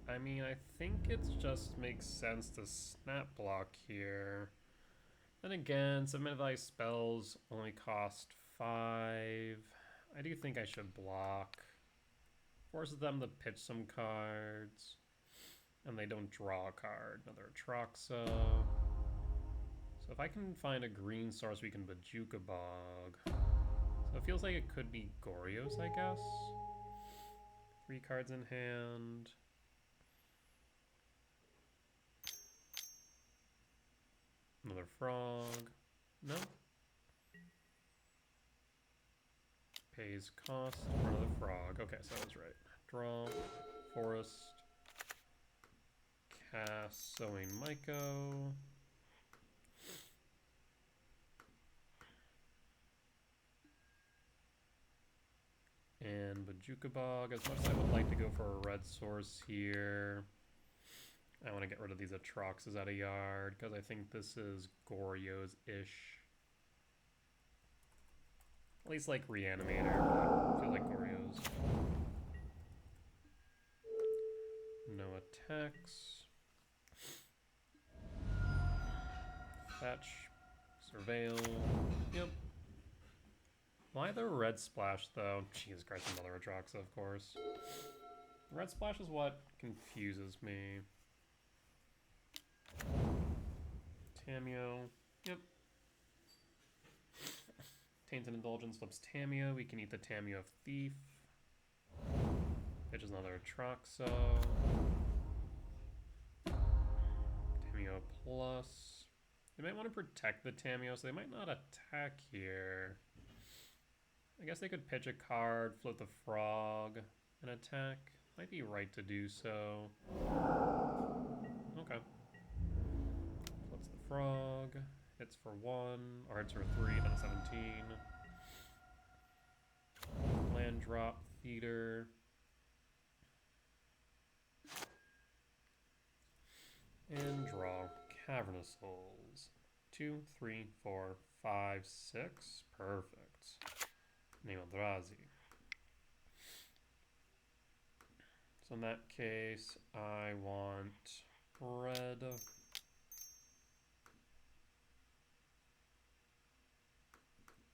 I mean, I think it just makes sense to snap block here. Then again, submit value spells only cost 5. I do think I should block. Forces them to pitch some cards. And they don't draw a card. Another Atraxa. So if I can find a green source, we can Bojuka Bog. So it feels like it could be Goryo's, I guess. 3 cards in hand. Another frog. No. Pays cost for another frog. Okay, so I was right. Draw. Forest. Cast Sowing Myco. And Bojuka Bog. As much as I would like to go for a red source here, I want to get rid of these Atraxas out of yard because I think this is Goryo's-ish. At least like Reanimator, but I feel like Goryo's. No attacks. Fetch. Surveil. Yep. Why the red splash though? Jesus Christ, another Atraxa, of course. The red splash is what confuses me. Tamiyo. Yep. Tainted Indulgence flips Tamiyo. We can eat the Tamiyo of Thief. Which is another Atraxa. Tamiyo plus. They might want to protect the Tamiyo, so they might not attack here. I guess they could pitch a card, flip the frog, and attack. Might be right to do so. Okay. Flips the frog. Hits for 1, or hits for 3, then 17. Land drop, theater. And draw. Cavern of Souls. 2, 3, 4, 5, 6. Perfect. Name Eldrazi. So in that case, I want Spread.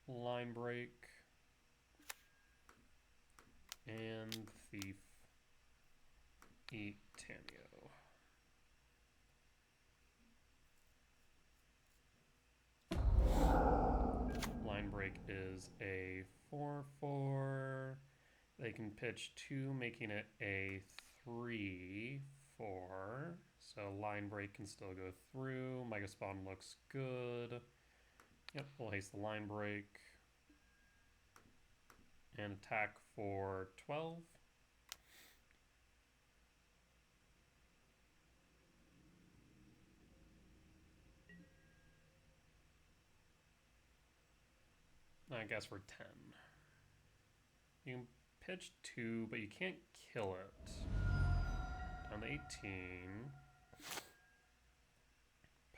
Line break. And thief. Eat Tameo. Line break is a 4/4. They can pitch 2, making it a 3/4. So line break can still go through. Mega Spawn looks good. Yep, we'll haste the line break. And attack for 12. I guess for 10. You can pitch 2, but you can't kill it. Down to 18.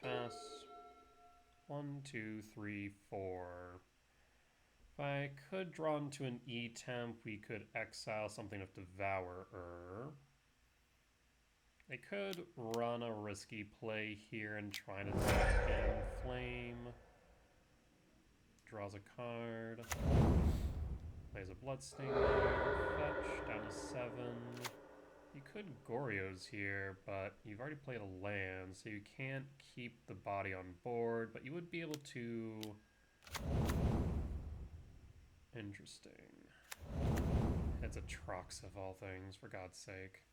Pass. 1, 2, 3, 4. If I could draw into an E-temp, we could exile something with Devourer. They could run a risky play here and try to tap in Flame. Draws a card. Plays a Bloodstained. Fetch. Down to 7. You could Goryos here, but you've already played a land, so you can't keep the body on board, but you would be able to... Interesting. It's a Trox of all things, for God's sake.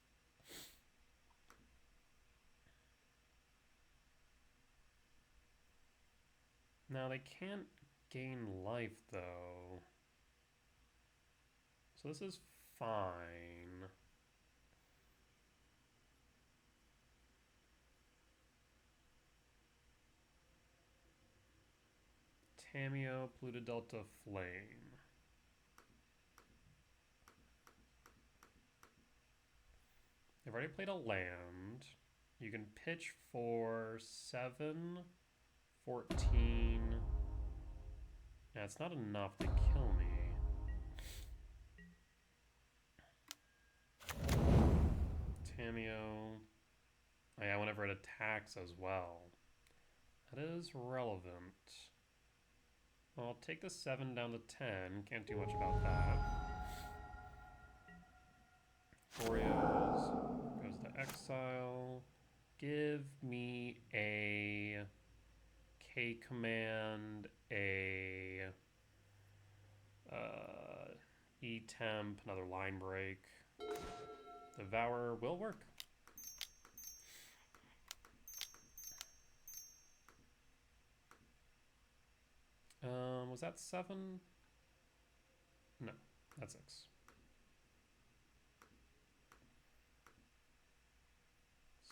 Now they can't gain life though. So this is fine. Tameo, Pluto Delta, Flame. They've already played a land. You can pitch for 7, 14. That's not enough to kill me. Tameo. Oh yeah, whenever it attacks as well. That is relevant. I'll take the 7 down to 10. Can't do much about that. Goryos goes to exile. Give me a K command, a E-temp, another line break. Devour will work. Was that 7? No, that's 6.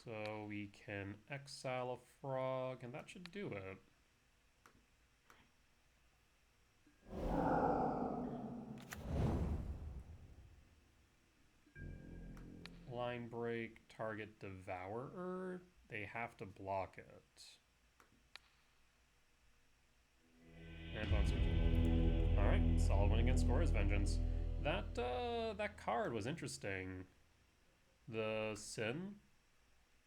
So we can exile a frog, and that should do it. Line break, target Devourer. They have to block it. And alright, solid win against Goryo's Vengeance. That card was interesting. The Sin.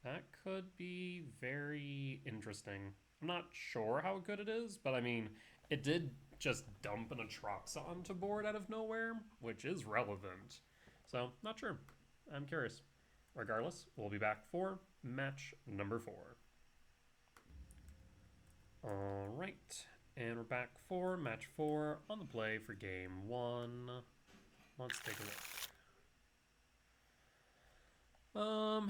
That could be very interesting. I'm not sure how good it is, but I mean, it did just dump an Atroxa onto board out of nowhere, which is relevant. So, not sure. I'm curious. Regardless, we'll be back for match number 4. Alright, and we're back for match 4 on the play for game 1. Let's take a look. I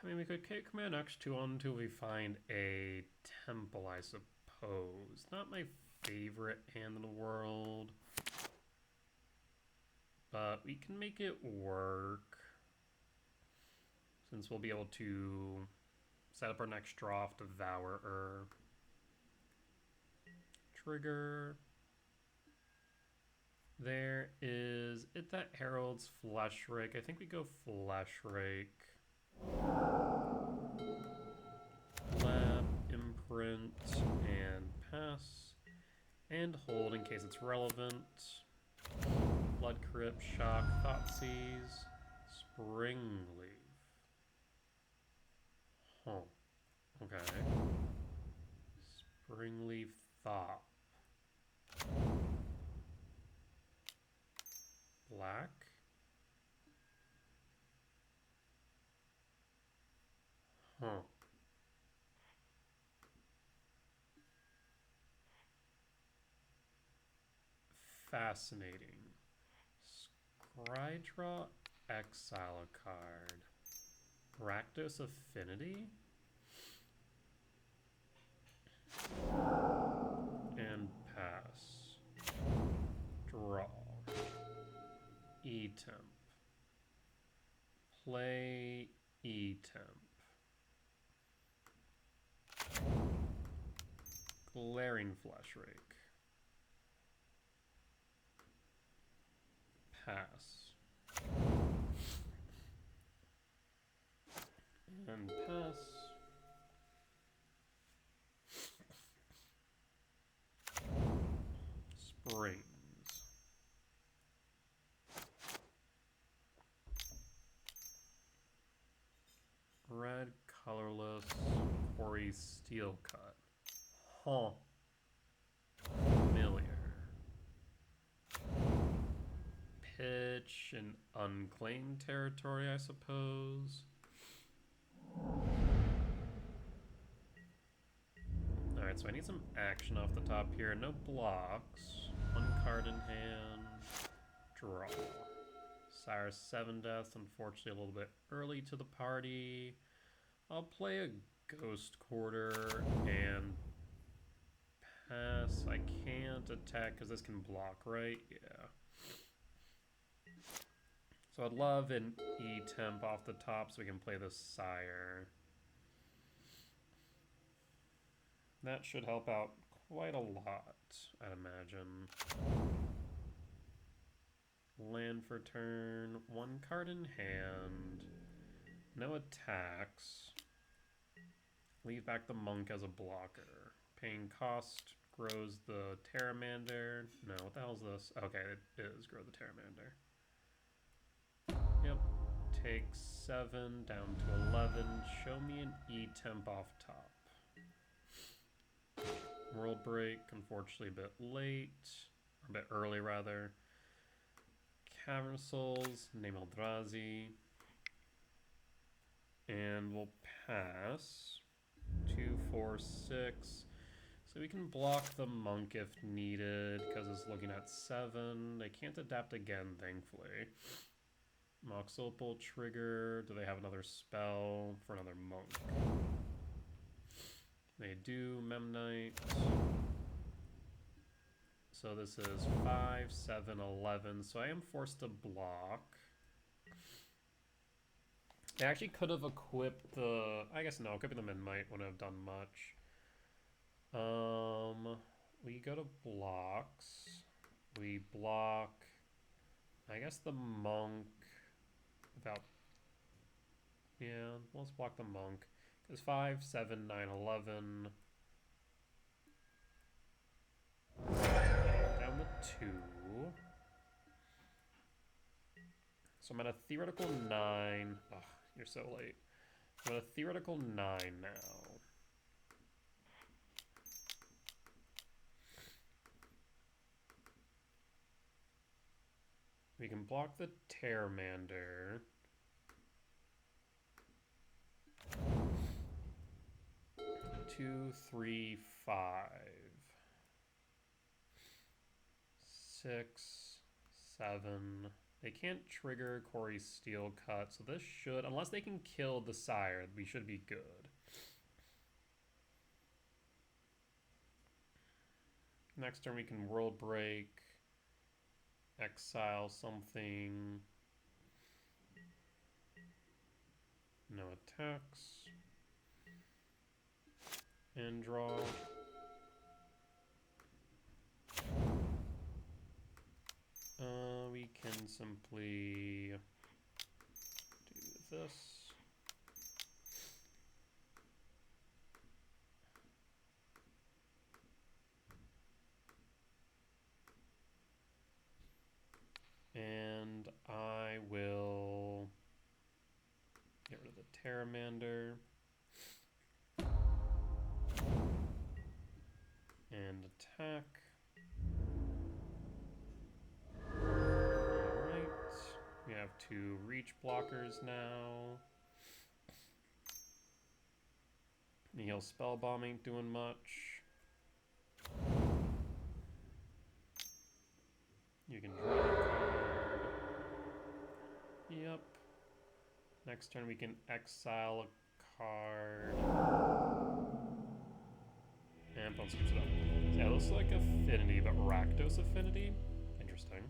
mean, we could Command X2 on until we find a temple, I suppose. Not my favorite hand in the world, but we can make it work. Since we'll be able to set up our next draw off Devourer. Trigger. There is it that heralds Flesh Rake. I think we go Flesh Rake. Lab, imprint, and pass. And hold in case it's relevant. Blood Crypt, Shock, Thoughtseize, Springleaf. Huh. Okay. Springleaf Thop. Black? Huh. Fascinating. Scrydraw, exile a card. Rakdos Affinity? And pass. Draw. E-temp. Play E-temp. Glaring Fleshrake. Pass. And pass. Springs. Red, colorless, quarry, steel cut. Huh. Familiar. Pitch and unclaimed territory, I suppose. Alright, so I need some action off the top here. No blocks. One card in hand. Draw. Sire 7 deaths, unfortunately a little bit early to the party. I'll play a Ghost Quarter and pass. I can't attack because this can block, right? Yeah. So I'd love an E-temp off the top so we can play the Sire. That should help out quite a lot, I'd imagine. Land for turn, one card in hand, no attacks. Leave back the monk as a blocker. Paying cost grows the Pteramander. No, what the hell is this? Okay, it is grow the Pteramander. Yep. Take 7 down to 11. Show me an E-temp off top. World Break, unfortunately a bit late. Or a bit early, rather. Cavern Souls, name Eldrazi. And we'll pass. 2, 4, 6. So we can block the monk if needed, because it's looking at 7. They can't adapt again, thankfully. Mox Opal trigger. Do they have another spell for another monk? They do. Memnite. So this is 5, 7, 11. So I am forced to block. I actually could have equipped the... I guess no, equipping the Memnite wouldn't have done much. We go to blocks. We block... I guess the monk... Without... Yeah, let's block the monk. Because 5, 7, 9, 11... Down to 2. So I'm at a theoretical 9. Ugh, you're so late. I'm at a theoretical 9 now. We can block the Pteramander. Two, 3, 5. 6, 7. They can't trigger Corey's Steel Cut, so this should, unless they can kill the Sire, we should be good. Next turn we can World Break, exile something. No attacks. And draw. We can simply do this. And I will get rid of the Pteramander. and attack. Alright. We have 2 reach blockers now. Nihil Spellbomb ain't doing much. You can draw a card. Yep. Next turn we can exile a card. And opponent skips it up. So yeah, it looks like Affinity, but Rakdos Affinity. Interesting.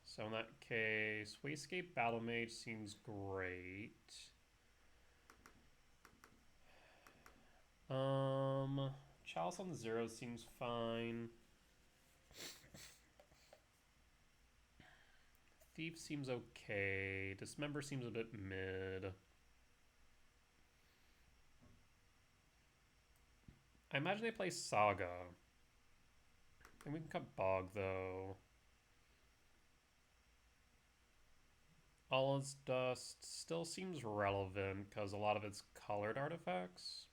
So in that case, Wayscape Battle Mage seems great. Chalice on 0 seems fine. Thief seems okay. Dismember seems a bit mid. I imagine they play Saga. And we can cut Bog though. Allah's Dust still seems relevant because a lot of it's colored artifacts.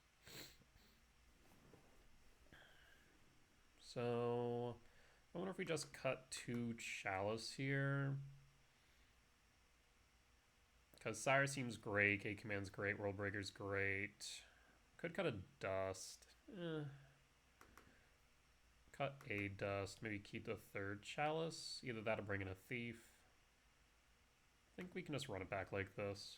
So I wonder if we just cut 2 Chalice here. Because Sire seems great, K Command's great, World Breaker's great. Could cut a Dust. Cut a Dust, maybe keep the 3rd Chalice. Either that or bring in a Thief. I think we can just run it back like this.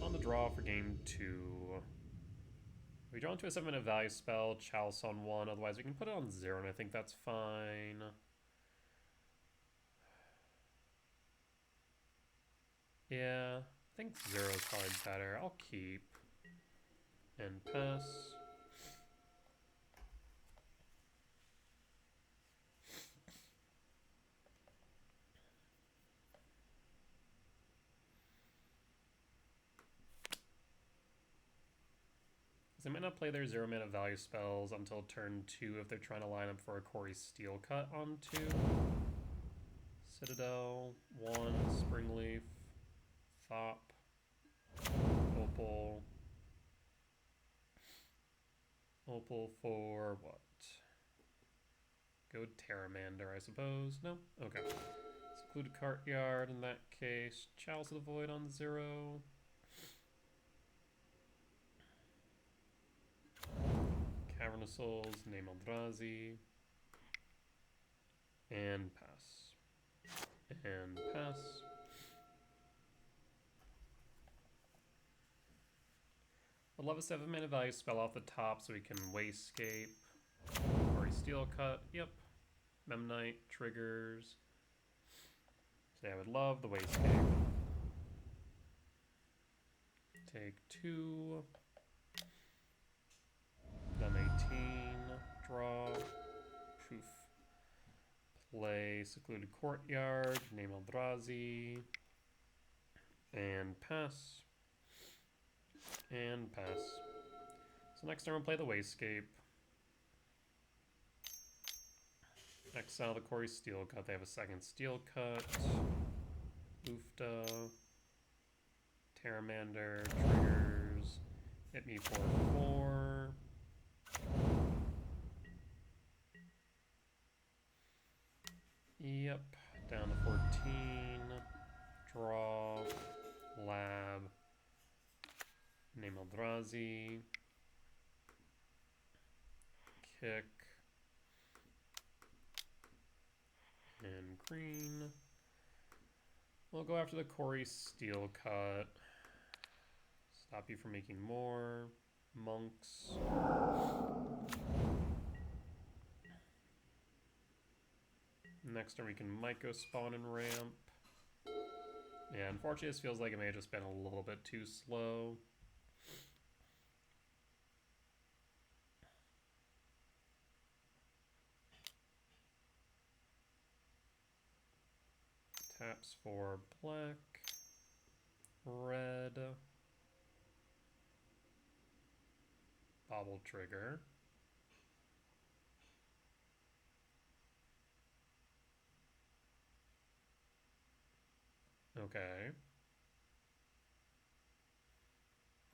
On the draw for game 2. We draw into a 7-mana value spell, Chalice on 1, otherwise we can put it on 0, and I think that's fine. Yeah, I think 0 is probably better. I'll keep. And pass. They might not play their 0-mana value spells until turn 2 if they're trying to line up for a Corey Steel Cut on 2. Citadel, 1, Springleaf, Thop, Opal. Opal for what? Go Terramander, I suppose. No? Okay. Secluded Courtyard in that case. Chalice of the Void on 0. Cavern of Souls, name Eldrazi. And pass. And pass. I'd love a 7-mana value spell off the top so we can Wayscape. Or a Steel Cut. Yep. Memnite triggers. So yeah, I would love the Wayscape. Take 2. Then 18. Draw. Poof. Play Secluded Courtyard. Name Eldrazi. And pass. And pass. So next turn we'll play the Wayscape. Exile the Corey Steel Cut. They have a 2nd Steel Cut. Ufta. Terramander. Triggers. Hit me for 4. Yep. Down to 14. Draw. Lab. Name Eldrazi. Kick. And green. We'll go after the Corey Steel Cut. Stop you from making more. Monks. Next turn we can Myco spawn and ramp. Yeah, unfortunately this feels like it may have just been a little bit too slow. Taps for black, red, bobble trigger. Okay.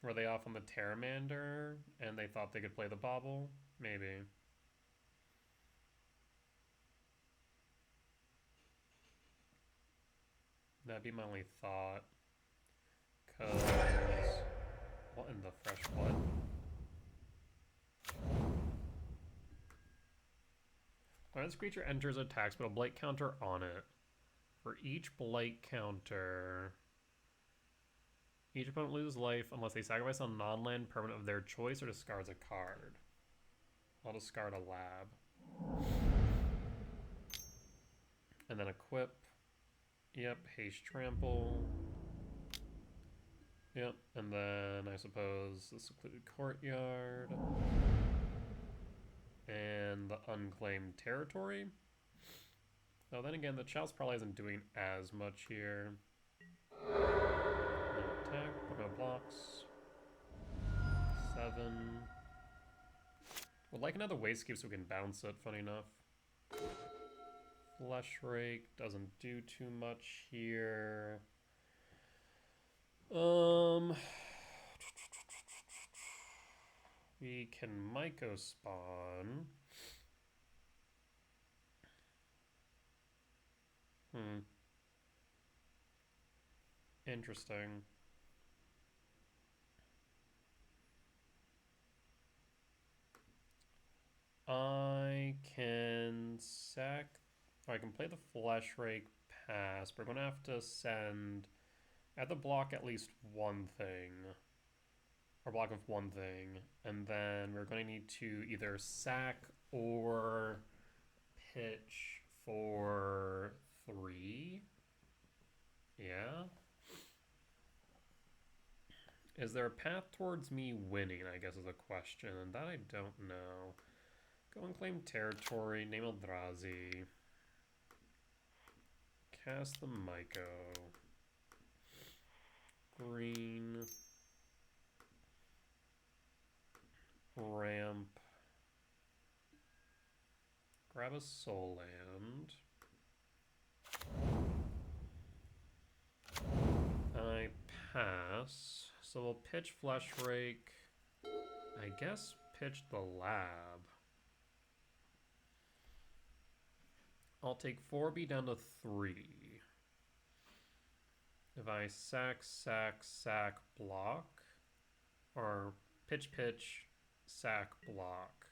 Were they off on the Terramander and they thought they could play the Bobble? Maybe. That'd be my only thought. Cause what in the fresh blood? When this creature enters, attacks, put a blight counter on it. For each blight counter, each opponent loses life unless they sacrifice a non-land permanent of their choice or discards a card. I'll discard a lab. And then equip. Yep, haste trample. Yep, and then I suppose the secluded courtyard. And the unclaimed territory. Oh, then again, the Chalice probably isn't doing as much here. No attack, put no blocks. 7. Would like another Wastegate so we can bounce it, funny enough. Flesh Rake doesn't do too much here. We can Myco spawn. Interesting. I can sack... Oh, I can play the Flesh Rake pass, but we're going to have to send... I have to block at least one thing. Or block with one thing. And then we're going to need to either sack or pitch for 3. Yeah. Is there a path towards me winning, I guess is a question. And that I don't know. Go and claim territory. Name Eldrazi. Cast the Myco. Green. Ramp. Grab a soul land. I pass. So we'll pitch Flesh Rake. I guess pitch the lab. I'll take 4B down to 3. If I sack, block. Or pitch, sack, block.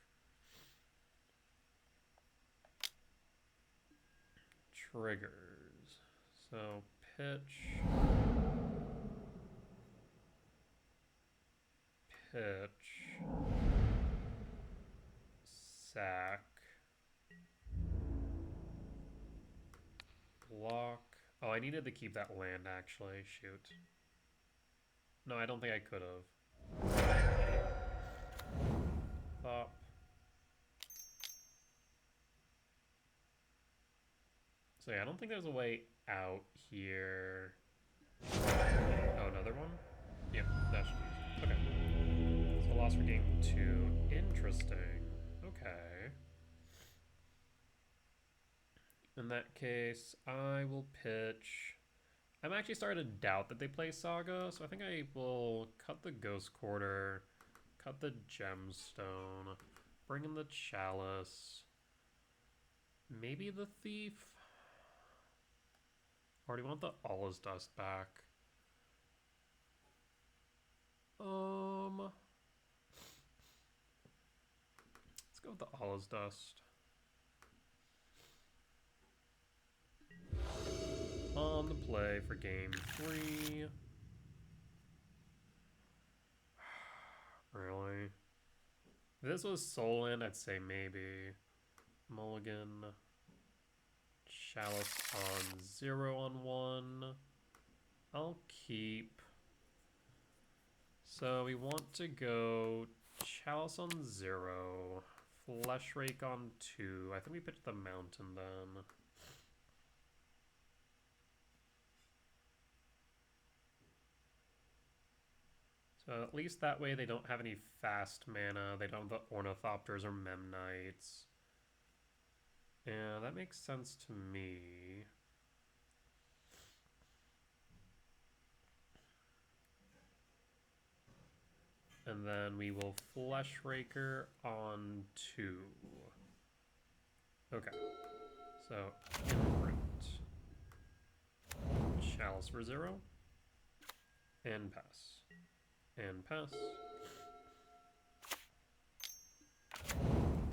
Triggers. So pitch. Sack. Block. Oh, I needed to keep that land, actually. Shoot. No, I don't think I could have. Thought. So yeah, I don't think there's a way out here. Oh, another one? Yep, that should be easy. Okay. So loss for game 2. Interesting. Okay. In that case, I will pitch... I'm actually starting to doubt that they play Saga, so I think I will cut the Ghost Quarter, cut the Gemstone, bring in the Chalice, maybe the Thief? Or do you want the All Is Dust back? Let's go with the All Is Dust. On the play for game 3. Really? If this was Solon, I'd say maybe. Mulligan. Chalice on 0 on 1. I'll keep. So we want to go Chalice on 0. Flesh Rake on 2. I think we pitched the Mountain then. So at least that way they don't have any fast mana. They don't have the Ornithopters or Memnites. Yeah, that makes sense to me. And then we will Flesh Raker on 2. Okay. So, imprint. Chalice for 0. And pass. And pass.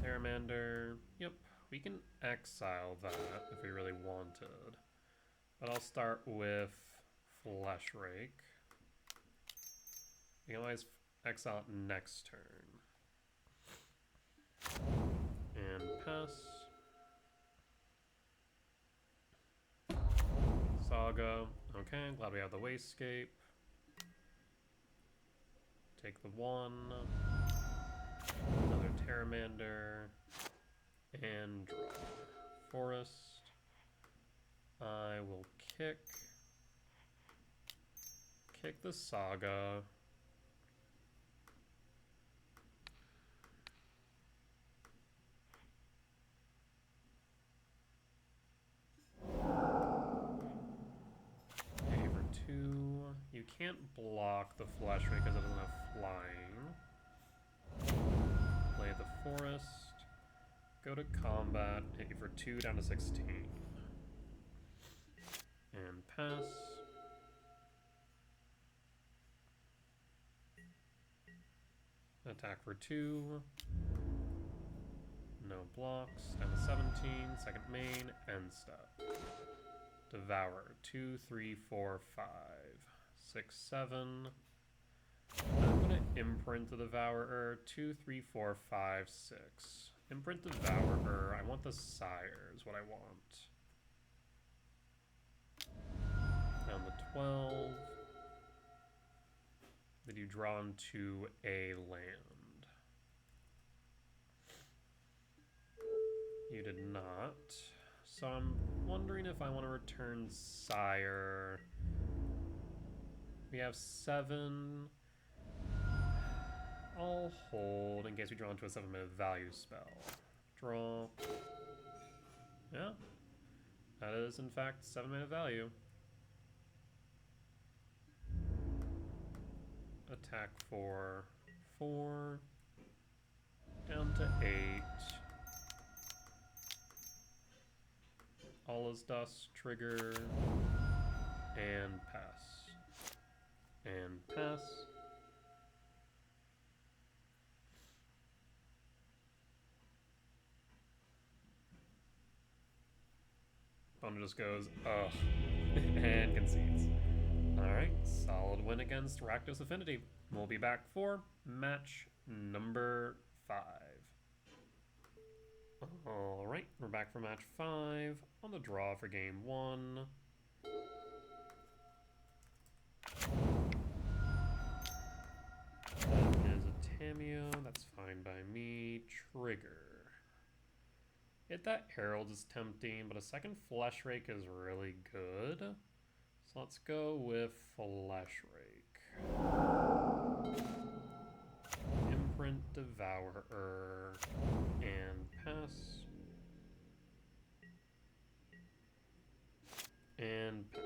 Terramander. Yep, we can exile that if we really wanted. But I'll start with Flesh Rake. We can always exile it next turn. And pass. Saga. Okay, I'm glad we have the Wastscape. Take the 1. Another Terramander. And draw. Forest. I will kick the Saga. Pay for 2. You can't block the Flesh Ray because it doesn't have flying. Play the Forest. Go to combat. Hit you for 2 down to 16. And pass. Attack for 2. No blocks. Down to 17. Second main. End step. Devour. 2, 3, 4, 5, 6, 7. I'm gonna imprint the Devourer. 2, 3, 4, 5, 6. Imprint the Devourer. I want the Sire is what I want. Down to 12. Did you draw into a land? You did not. So I'm wondering if I want to return Sire. We have 7. I'll hold in case we draw into a 7-minute value spell. Draw. Yeah. That is, in fact, 7-minute value. Attack for 4. Down to 8. All is dust, trigger, and pass. And pass. Opponent just goes, ugh, and concedes. Alright, solid win against Rakdos Affinity. We'll be back for match number 5. Alright, we're back for match 5 on the draw for game 1. That is a Tamiyo, that's fine by me. Trigger. Hit that Herald is tempting, but a second Flesh Rake is really good. So let's go with Flesh Rake. Imprint Devourer and pass. And pass.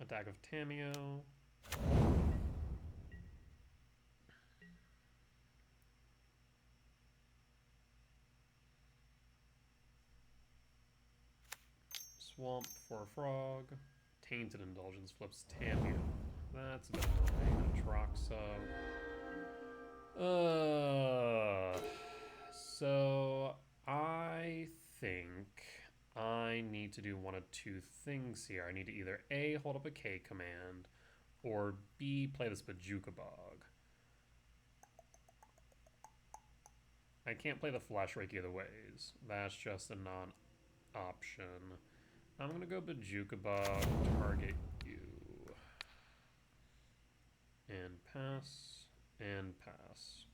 Attack of Tamiyo. Swamp for a frog. Tainted Indulgence flips Tamiyo. That's a bit annoying. Atraxa. So I think I need to do one of two things here. I need to either A, hold up a K command, or B, play this Bajuka Bog. I can't play the Flesh Rake either ways. That's just a non-option. I'm gonna go Bajuka Bog, target you. And pass, and pass.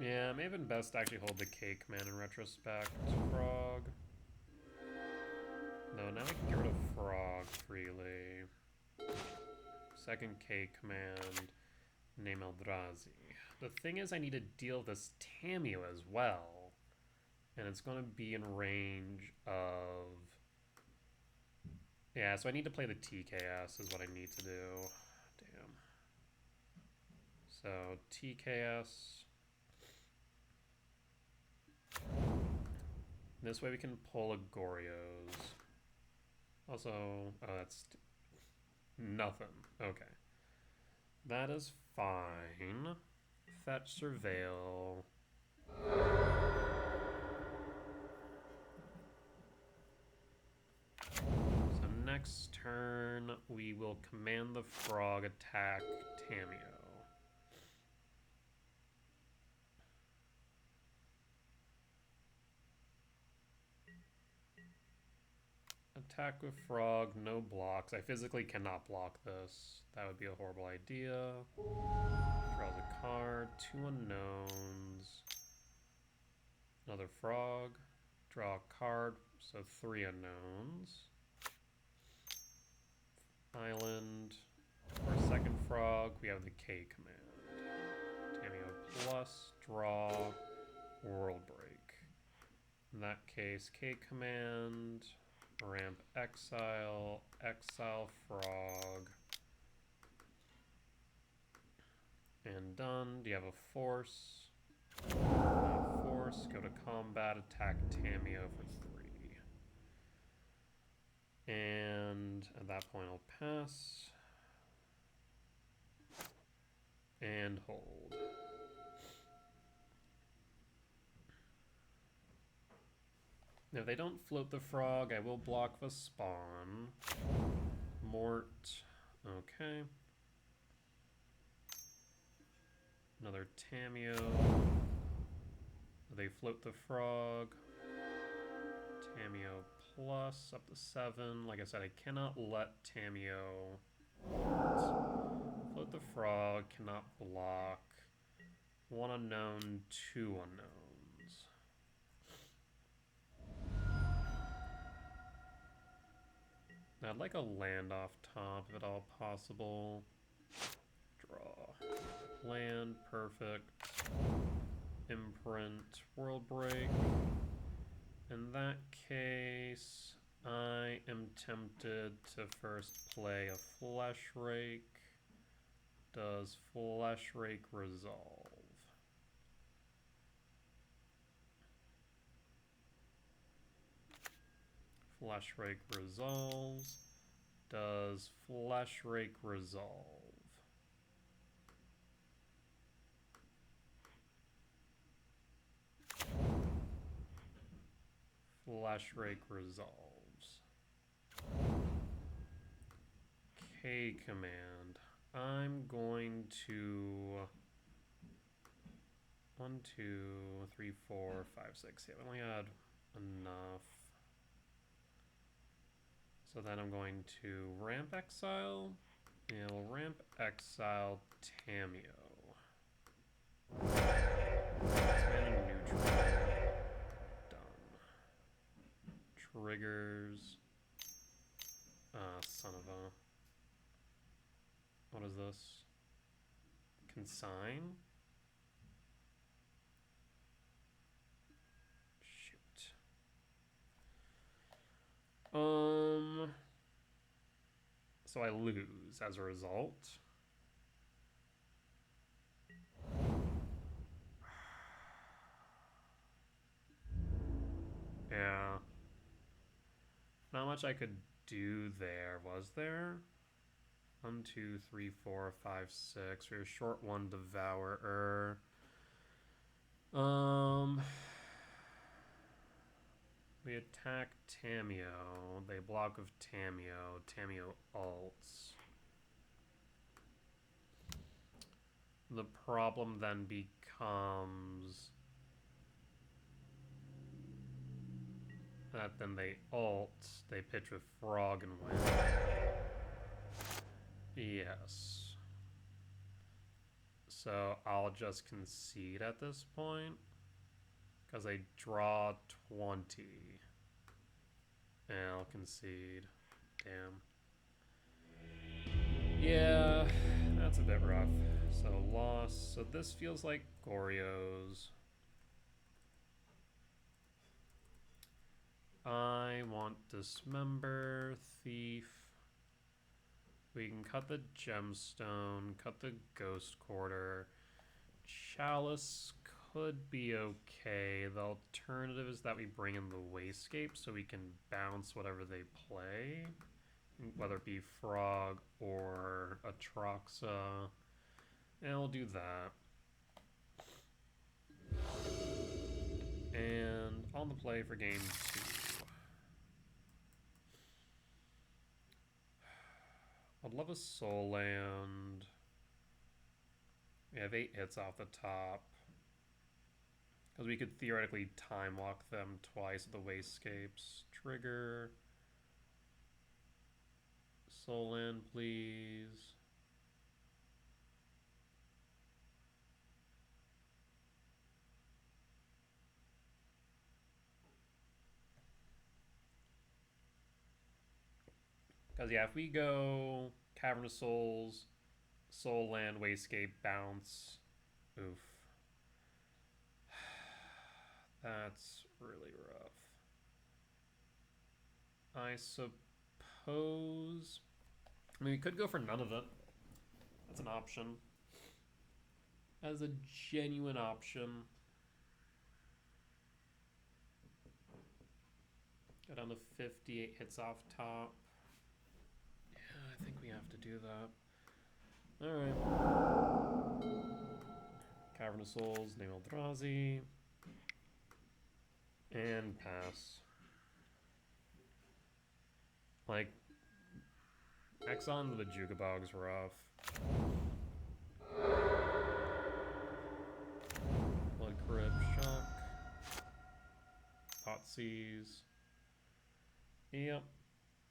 Yeah, it may have been best to actually hold the K command in retrospect. Frog. No, now I can get rid of Frog freely. Second K command. Name Eldrazi. The thing is, I need to deal this Tamiyo as well. And it's going to be in range of... Yeah, so I need to play the TKS is what I need to do. Damn. So, TKS. This way we can pull a Goryos. Also, oh, that's nothing. Okay. That is fine. Fetch, Surveil. So next turn, we will command the frog, attack Tamiyo. Attack with frog, no blocks. I physically cannot block this. That would be a horrible idea. Draws a card, 2 unknowns. Another frog. Draw a card, so 3 unknowns. Island. For a second frog, we have the K command. Tamiyo plus, draw, world break. In that case, K command. Ramp exile, exile frog. And done. Do you have a force? Force, go to combat, attack Tamiyo for 3. And at that point I'll pass. And hold. Now, if they don't float the frog, I will block the spawn. Mort. Okay. Another Tamiyo. They float the frog. Tamiyo plus up to 7. Like I said, I cannot let Tamiyo float the frog, cannot block. 1 unknown, 2 unknowns. I'd like a land off top, if at all possible. Draw. Land, perfect. Imprint, world break. In that case, I am tempted to first play a Flesh Rake. Does Flesh Rake resolve? Flesh Rake resolves. Does Flesh Rake resolve? Flesh Rake resolves. K command. I'm going to 1, 2, 3, 4, 5, 6. Yeah, I only had enough. So then I'm going to ramp exile, and we'll ramp exile Tamiyo. Mana neutral. Done. Triggers. Son of a... What is this? Consign? Shoot. So I lose as a result. Yeah. Not much I could do there, was there? 1, 2, 3, 4, 5, 6. We're short 1 Devourer. We attack Tamiyo. They block with Tamiyo. Tamiyo ults. The problem then becomes that then they ult, they pitch with Frog and win. Yes. So I'll just concede at this point. Because I draw 20. And I'll concede. Damn. Yeah, That's a bit rough. So loss. So this feels like Goryo's. I want Dismember, Thief. We can cut the Gemstone, cut the Ghost Quarter. Chalice could be okay. The alternative is that we bring in the Wayscape so we can bounce whatever they play, whether it be Frog or Atroxa. And we'll do that. And on the play for game 2. I'd love a Soul Land. We have 8 hits off the top. Because we could theoretically time lock them twice with the Wayscapes. Trigger. Soul Land, please. Because, yeah, if we go Cavern of Souls, Soul Land, Wayscape, bounce. Oof. That's really rough. I suppose... I mean, we could go for none of it. That's an option. As a genuine option. Go down to 58 hits off top. Yeah, I think we have to do that. Alright. Cavern of Souls, name Eldrazi. And pass. Like, Exxon to the Jukabog's rough. Blood Crib, Shock. Thoughtseize. Yep.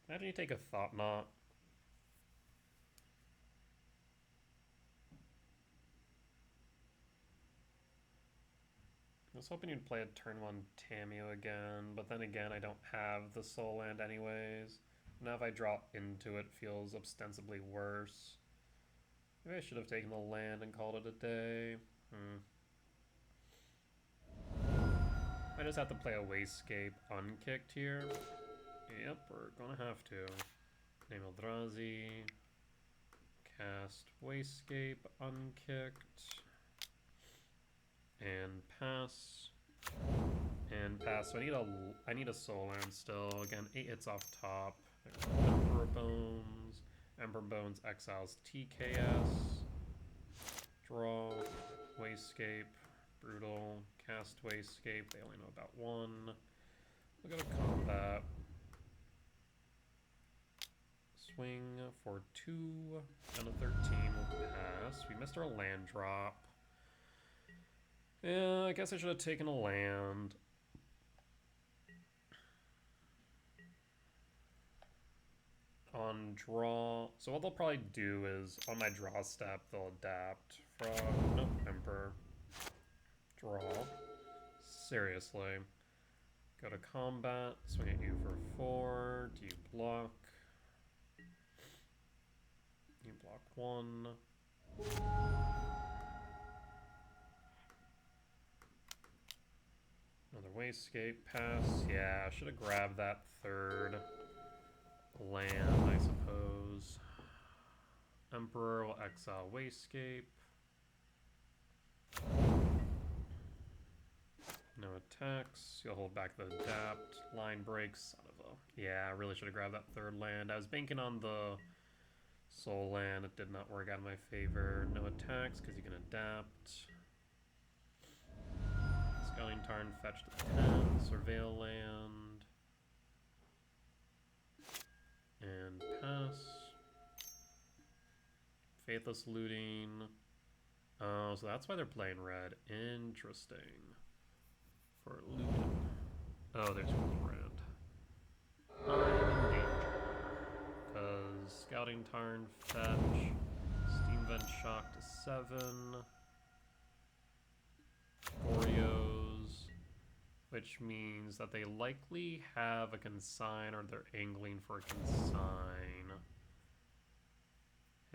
Imagine you take a Thought Knot. I was hoping you'd play a turn 1 Tameo again, but then again, I don't have the Soul Land anyways. Now if I draw into it, feels ostensibly worse. Maybe I should have taken the land and called it a day. I just have to play a Wayscape unkicked here. Yep, we're gonna have to. Name Eldrazi. Cast Wayscape unkicked. And pass. And pass. So I need a Soul Land still. Again, 8 hits off top. Emperor Bones. Emperor Bones exiles TKS. Draw. Wayscape. Brutal. Cast Wayscape. They only know about 1. We'll go to combat. Swing for 2. Down to 13. We'll pass. We missed our land drop. Yeah, I guess I should have taken a land. On draw, so what they'll probably do is, on my draw step, they'll adapt from, nope, Emperor. Draw. Seriously. Go to combat, swing at you for 4, do you block? You block 1. Another Wayscape pass. Yeah, I should have grabbed that 3rd land, I suppose. Emperor will exile Wayscape. No attacks. You'll hold back the adapt. Line breaks. Son of a... Yeah, I really should have grabbed that 3rd land. I was banking on the Soul Land. It did not work out in my favor. No attacks because you can adapt. Scouting Tarn fetched a 10. Surveil land. And pass. Faithless Looting. Oh, so that's why they're playing red. Interesting. For looting. Oh, there's Brand. I'm in danger. Because Scouting Tarn fetch. Steam Vent Shock to 7. Goryos. Which means that they likely have a consign or they're angling for a consign.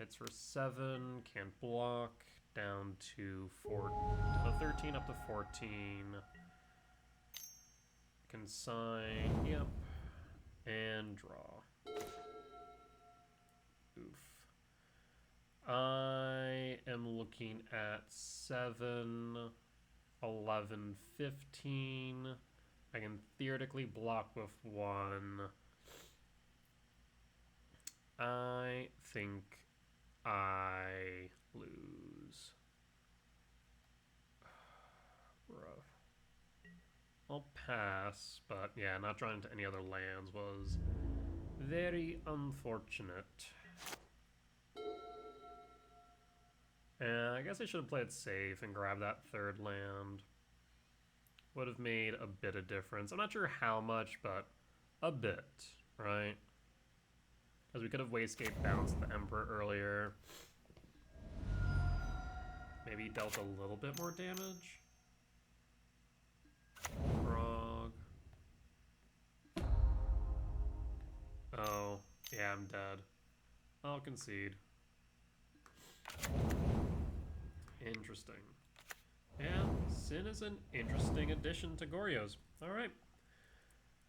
Hits for 7, can't block, down to 13 up to 14. Consign, yep, and draw. Oof. I am looking at 7, 11, 15. I can theoretically block with 1. I think I lose. Rough. I'll pass, but yeah, not drawing into any other lands was very unfortunate. And I guess I should have played safe and grabbed that third land. Would have made a bit of difference. I'm not sure how much, but a bit, right? Because we could have Wastegate bounced the Emperor earlier. Maybe dealt a little bit more damage. Frog. Oh, yeah, I'm dead. I'll concede. Interesting. Yeah, Sin is an interesting addition to Goryo's. Alright.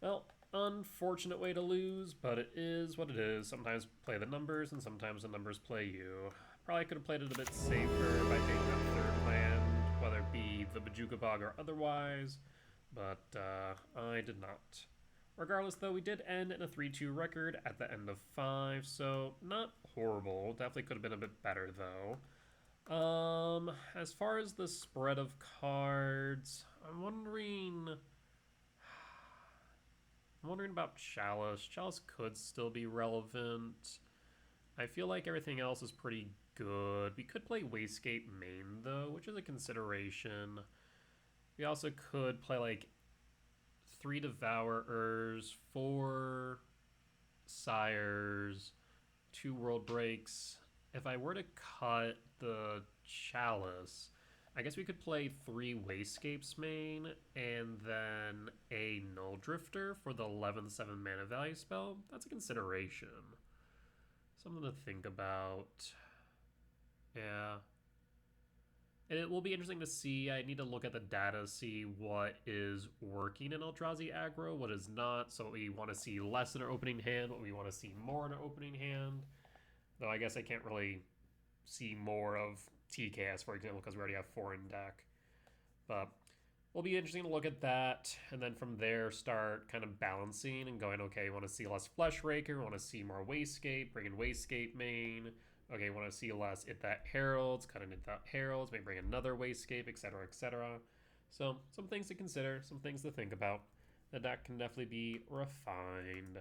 Well, unfortunate way to lose, but it is what it is. Sometimes play the numbers, and sometimes the numbers play you. Probably could have played it a bit safer by taking that third land, whether it be the Bajuka Bog or otherwise, but I did not. Regardless, though, we did end in a 3-2 record at the end of 5, so not horrible. Definitely could have been a bit better, though. As far as the spread of cards, I'm wondering about Chalice. Chalice could still be relevant. I feel like everything else is pretty good. We could play Wastegate main, though, which is a consideration. We also could play, like, 3 Devourers, 4 Sires, 2 World Breaks. If I were to cut the Chalice, I guess we could play 3 Wastegapes main and then a Null Drifter for the 11th 7 mana value spell. That's a consideration. Something to think about. Yeah. And it will be interesting to see. I need to look at the data, see what is working in Eldrazi aggro, what is not. So we want to see less in our opening hand, what we want to see more in our opening hand. Though I guess I can't really see more of TKS, for example, because we already have 4 in deck. But it'll be interesting to look at that, and then from there start kind of balancing and going, okay, want to see less Fleshraker, want to see more Wastegate, bring in Wastegate main. Okay, want to see less It That Heralds, cut in It That Heralds, maybe bring another Wastegate, etc., etc. So some things to consider, some things to think about. The deck can definitely be refined.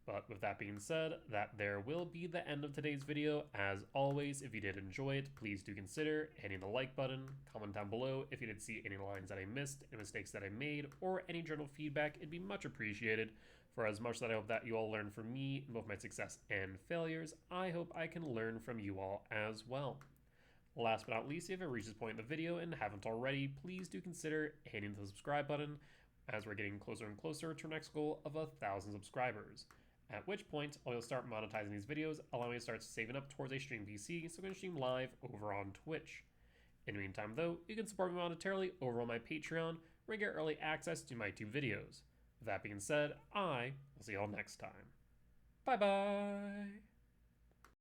But with that being said, that there will be the end of today's video. As always, if you did enjoy it, please do consider hitting the like button, comment down below if you did see any lines that I missed, any mistakes that I made, or any general feedback. It'd be much appreciated. For as much that I hope that you all learn from me in both my success and failures, I hope I can learn from you all as well. Last but not least, if you've reached this point in the video and haven't already, please do consider hitting the subscribe button, as we're getting closer and closer to our next goal of 1,000 subscribers. At which point, I'll start monetizing these videos, allowing me to start saving up towards a stream PC, so I'm going to stream live over on Twitch. In the meantime, though, you can support me monetarily over on my Patreon, where you get early access to my YouTube videos. With that being said, I will see you all next time. Bye-bye!